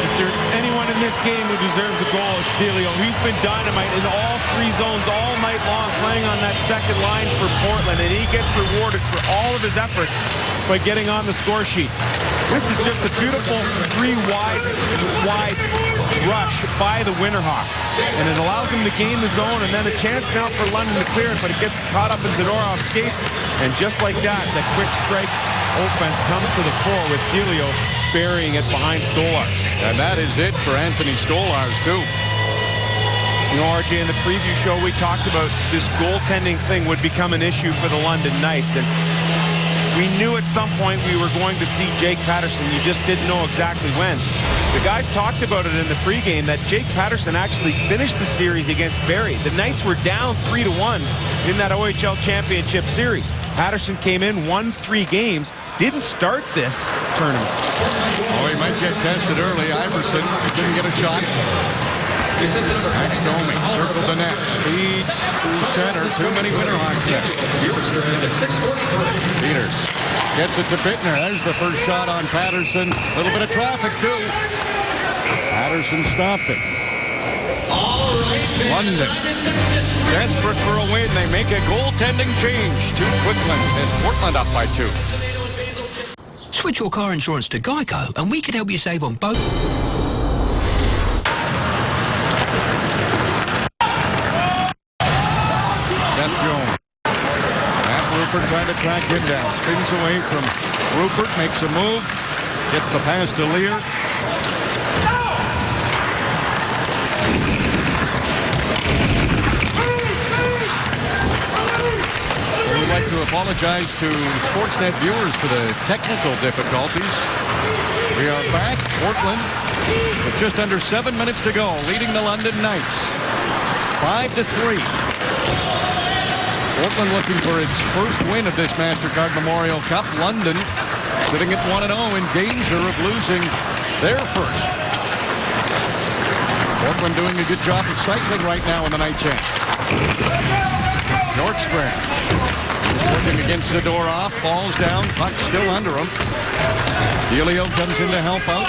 If there's anyone in this game who deserves a goal, it's Helio. He's been dynamite in all 3 zones all night long, playing on that second line for Portland, and he gets rewarded for all of his effort by getting on the score sheet. This is just a beautiful 3-wide rush by the Winterhawks. And it allows them to gain the zone, and then a chance now for London to clear it, but it gets caught up in Zadorov's skates. And just like that, the quick strike offense comes to the fore with Helio burying it behind Stolars. And that is it for Anthony Stolars, too. You know, RJ, in the preview show, we talked about this goaltending thing would become an issue for the London Knights. And we knew at some point we were going to see Jake Patterson. You just didn't know exactly when. The guys talked about it in the pregame that Jake Patterson actually finished the series against Barrie. The Knights were down 3-1 in that OHL Championship Series. Patterson came in, won 3 games, didn't start this tournament. Oh, he might get tested early. Iverson didn't get a shot. Max Domi circled the net, speeds through center. Too many Winterhawks there. Peters gets it to Bittner. There's the first shot on Patterson. A little bit of traffic, too. Patterson stopped it. London, desperate for a win. They make a goaltending change. 2 quick ones as Portland up by 2. Switch your car insurance to Geico and we can help you save on both. Seth Jones. Matt Rupert trying to track him down. Spins away from Rupert, makes a move. Gets the pass to Lear. We would like to apologize to Sportsnet viewers for the technical difficulties. We are back. Portland with just under 7 minutes to go, leading the London Knights 5-3. Portland looking for its first win of this MasterCard Memorial Cup. London sitting at 1-0 in danger of losing their first. Portland doing a good job of cycling right now in the Knights' end. Nordstrom is working against Zadorov, falls down, puck still under him. Delio comes in to help out.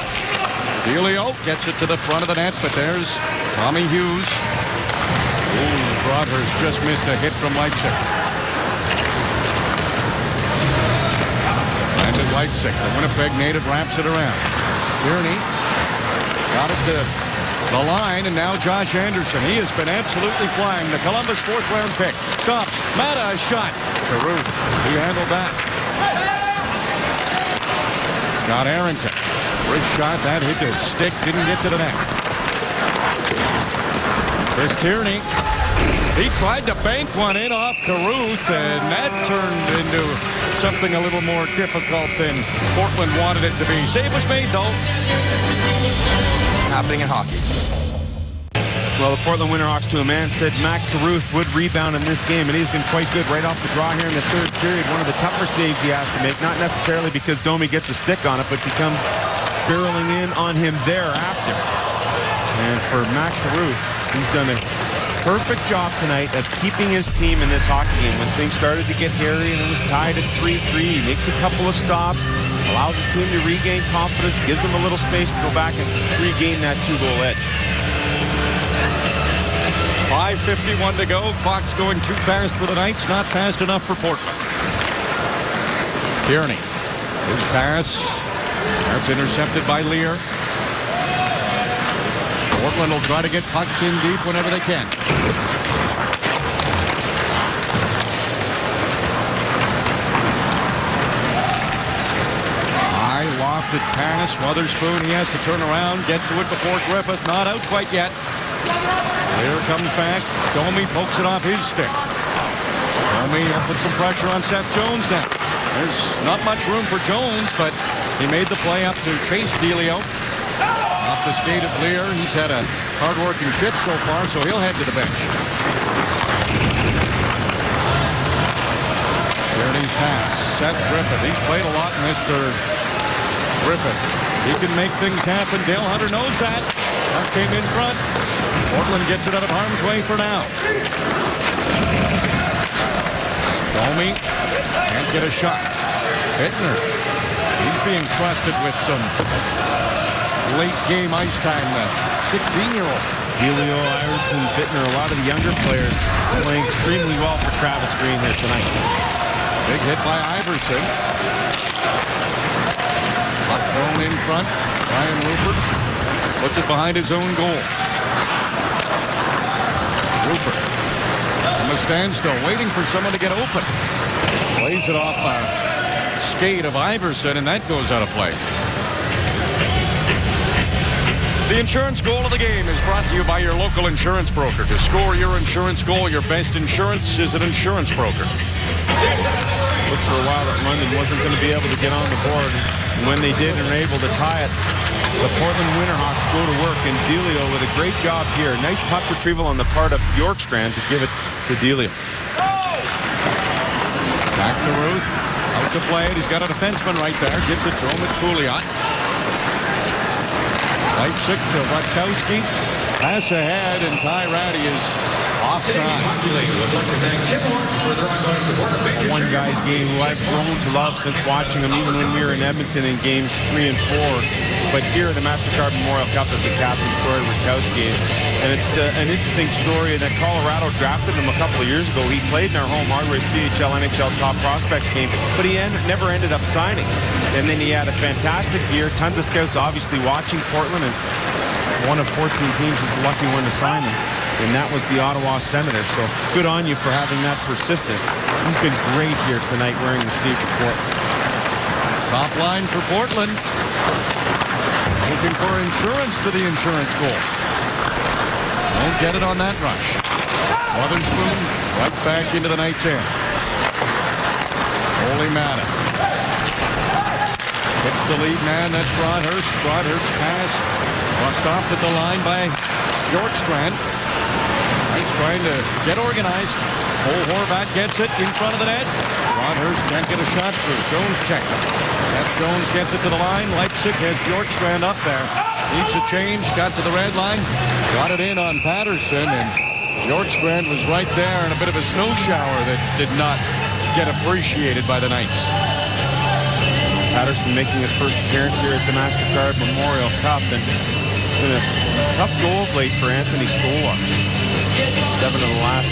Delio gets it to the front of the net, but there's Tommy Hughes. Broadhurst just missed a hit from Leipzig. Landon Leipzig, the Winnipeg native, wraps it around. Tierney got it to the line, and now Josh Anderson. He has been absolutely flying. The Columbus 4th round pick. Stops. Mata, a shot. Caruth, he handled that. Scott Arrington. First shot, that hit his stick, didn't get to the net. Chris Tierney. He tried to bank one in off Caruth, and that turned into something a little more difficult than Portland wanted it to be. Save was made, though. Happening in hockey. Well, the Portland Winterhawks to a man said Matt Caruth would rebound in this game, and he's been quite good right off the draw here in the third period. One of the tougher saves he has to make, not necessarily because Domi gets a stick on it, but becomes barreling in on him thereafter. And for Matt Caruth, he's done a perfect job tonight of keeping his team in this hockey game. When things started to get hairy and it was tied at 3-3, he makes a couple of stops, allows his team to regain confidence, gives them a little space to go back and regain that 2-goal edge. 5:51 to go. Clock's going too fast for the Knights, not fast enough for Portland. Tierney, his pass, that's intercepted by Lear. Portland will try to get pucks in deep whenever they can. High lofted pass. Wotherspoon, he has to turn around, get to it before Griffith. Not out quite yet. Lear comes back. Domi pokes it off his stick. Domi will put some pressure on Seth Jones now. There's not much room for Jones, but he made the play up to chase Delio. Off the skate of Lear. He's had a hard-working trip so far, so he'll head to the bench. Tierney's pass. Seth Griffith. He's played a lot in this third. Griffith. He can make things happen. Dale Hunter knows that. Puck came in front. Portland gets it out of harm's way for now. Domi can't get a shot. Bittner. He's being trusted with some late game ice time. The 16-year-old. Delio, Iverson, Bittner, a lot of the younger players playing extremely well for Travis Green here tonight. Big hit by Iverson. Puck thrown in front. Ryan Rupert puts it behind his own goal. Rupert from a standstill, waiting for someone to get open. Plays it off a skate of Iverson, and that goes out of play. The insurance goal of the game is brought to you by your local insurance broker. To score your insurance goal, your best insurance is an insurance broker. Looked for a while that London wasn't going to be able to get on the board. And when they did and were able to tie it, the Portland Winterhawks go to work. And Delio with a great job here. Nice puck retrieval on the part of Bjorkstrand to give it to Delio. Back to Ruth. Out to play it. He's got a defenseman right there. Gives it to him. It's Pouliot. Leipzig to Watkowski. Pass ahead, and Ty Ratty is offside. One guy's game who I've grown to love since watching him, even when we were in Edmonton in games 3 and 4. But here in the MasterCard Memorial Cup as the captain, Troy Watkowski. And it's an interesting story that Colorado drafted him a couple of years ago. He played in our home Hardware CHL NHL Top Prospects game, but he never ended up signing. And then he had a fantastic year. Tons of scouts obviously watching Portland, and one of 14 teams is the lucky one to sign him. And that was the Ottawa Senators. So good on you for having that persistence. He's been great here tonight wearing the C for Portland. Top line for Portland. Looking for insurance to the insurance goal. Won't get it on that rush. Witherspoon right back into the Knights' end. Holy Mata. Hits the lead man. That's Broadhurst. Broadhurst pass. Lost off at the line by Bjorkstrand. Knights trying to get organized. Cole Horvat gets it in front of the net. Broadhurst can't get a shot through. Jones checks it. Jeff Jones gets it to the line. Leipzig has Bjorkstrand up there. Needs a change. Got to the red line. Got it in on Patterson, and Bjorkstrand was right there in a bit of a snow shower that did not get appreciated by the Knights. Patterson making his first appearance here at the MasterCard Memorial Cup, and it's been a tough go of late for Anthony Stolarz. 7 of the last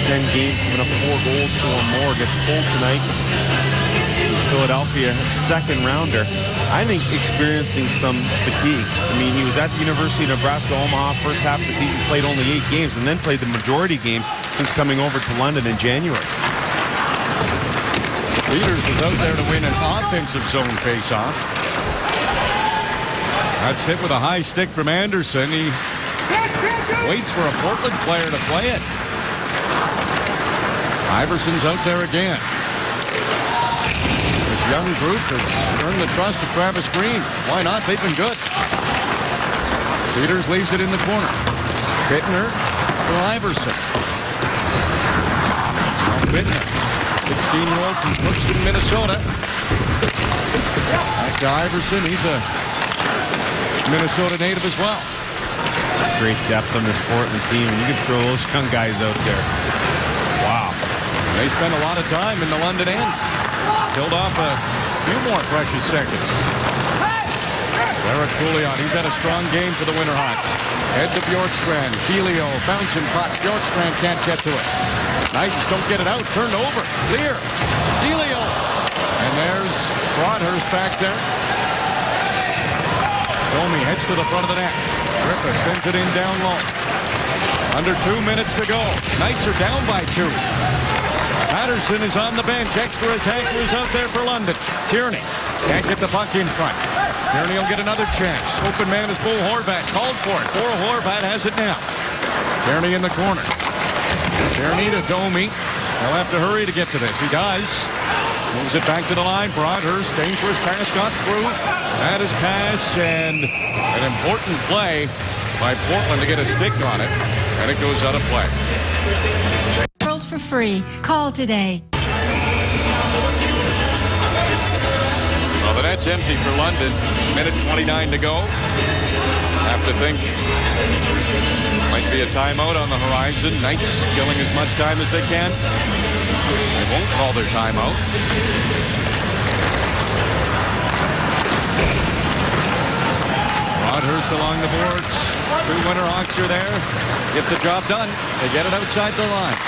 10 games, giving up 4 goals or more. Gets pulled tonight in Philadelphia, second rounder. I think experiencing some fatigue. I mean, he was at the University of Nebraska-Omaha first half of the season, played only 8 games, and then played the majority games since coming over to London in January. Peters was out there to win an offensive zone faceoff. That's hit with a high stick from Anderson. He waits for a Portland player to play it. Iverson's out there again. This young group has earned the trust of Travis Green. Why not? They've been good. Peters leaves it in the corner. Bittner for Iverson. Now Bittner, 16-year-old from Crookston, Minnesota. Back to Iverson. He's a Minnesota native as well. Great depth on this Portland team, and you can throw those young guys out there. Wow. They spent a lot of time in the London end. Killed off a few more precious seconds. Derek Pouliot, he's had a strong game for the Winterhawks. Head to Bjorkstrand. Delio, bouncing puck. Bjorkstrand can't get to it. Knights don't get it out. Turned over. Clear. Delio. And there's Broadhurst back there. Domi heads to the front of the net. Griffith sends it in down low. Under 2 minutes to go. Knights are down by 2. Patterson is on the bench. Extra attacker is out there for London. Tierney can't get the puck in front. Tierney will get another chance. Open man is Bo Horvat. Called for it. Bo Horvat has it now. Tierney in the corner. Tierney to Domi. He'll have to hurry to get to this. He does. Moves it back to the line. Broadhurst. Dangerous pass got through. That is pass, and an important play by Portland to get a stick on it. And it goes out of play. Girls for free. Call today. Well, the net's empty for London. Minute 29 to go. Have to think. Might be a timeout on the horizon. Knights killing as much time as they can. They won't call their timeout. Broadhurst along the boards. 2 Winterhawks are there. Get the job done. They get it outside the line.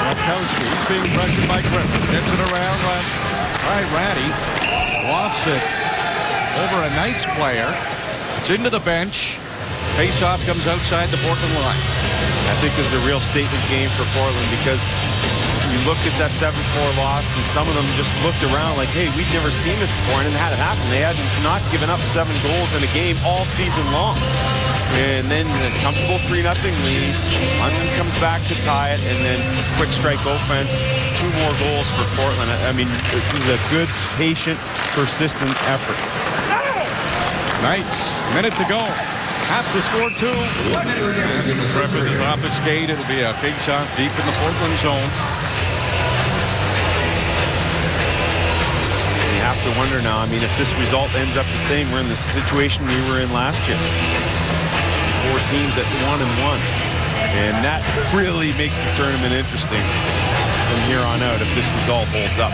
Watkowski, he's being pressured by Griffith. Gets it around by Ratty. Lofts it over a Knights player. It's into the bench. Face-off comes outside the Portland line. I think this is a real statement game for Portland because you looked at that 7-4 loss, and some of them just looked around like, hey, we've never seen this before, and it had it happen. They had not given up 7 goals in a game all season long. And then a comfortable 3-0 lead. London comes back to tie it, and then quick strike offense. 2 more goals for Portland. I mean, it was a good, patient, persistent effort. Knights, minute to go. Half to score 2. Griffith is off the skate. It'll be a face-off deep in the Portland zone. You have to wonder now, I mean, if this result ends up the same, we're in the situation we were in last year. 4 teams at 1-1. And that really makes the tournament interesting from here on out if this result holds up.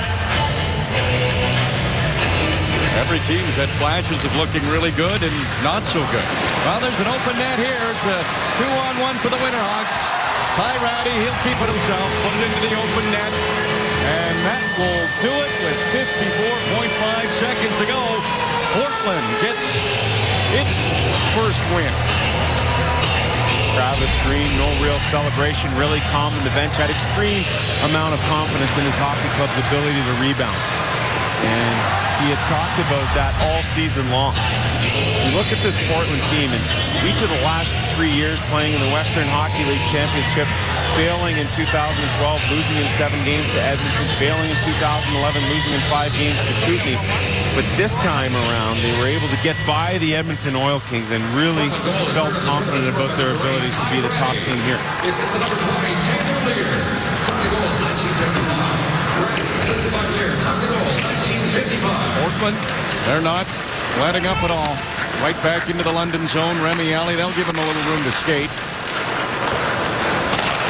Every team's had flashes of looking really good and not so good. Well, there's an open net here. It's a 2-on-1 for the Winterhawks. Ty Ratty, he'll keep it himself, put it into the open net. And that will do it with 54.5 seconds to go. Portland gets its first win. Travis Green, no real celebration, really calm on the bench, had extreme amount of confidence in his hockey club's ability to rebound. And he had talked about that all season long. You look at this Portland team, and each of the last 3 years playing in the Western Hockey League Championship, failing in 2012, losing in 7 games to Edmonton, failing in 2011, losing in 5 games to Kootenay. But this time around, they were able to get by the Edmonton Oil Kings and really felt confident about their abilities to be the top team here. This is the number 20, Taylor Lear. Top the goal, 1975. Assisted by Lear. Top the goal, 1955. Portland, they're not letting up at all. Right back into the London zone. Remy Alley, they'll give him a little room to skate.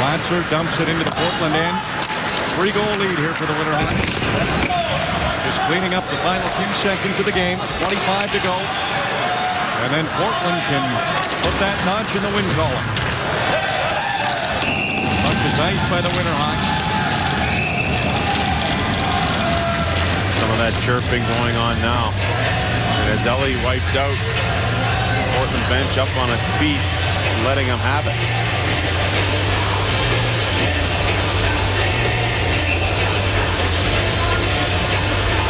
Glatzer dumps it into the Portland end. 3-goal lead here for the Winterhawks. Just cleaning up the final few seconds of the game. 25 to go. And then Portland can put that notch in the win column. Puck is iced by the Winterhawks. Some of that chirping going on now. And as Ellie wiped out, Portland bench up on its feet, letting them have it.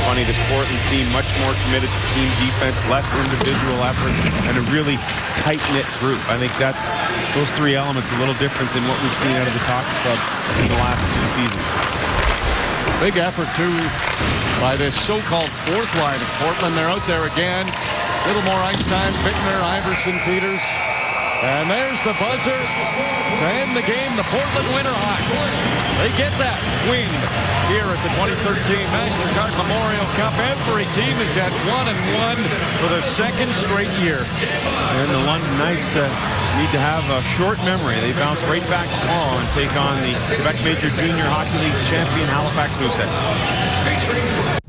Funny, this Portland team much more committed to team defense, less individual efforts, and a really tight-knit group. I think that's those 3 elements a little different than what we've seen out of this hockey club in the last 2 seasons. Big effort, too, by this so-called 4th line of Portland. They're out there again. A little more ice time. Bittner, Iverson, Peters. And there's the buzzer to end the game. The Portland Winterhawks. They get that win here at the 2013 MasterCard Memorial Cup. Every team is at 1-1 for the 2nd straight year. And the London Knights need to have a short memory. They bounce right back tomorrow and take on the Quebec Major Junior Hockey League champion Halifax Mooseheads.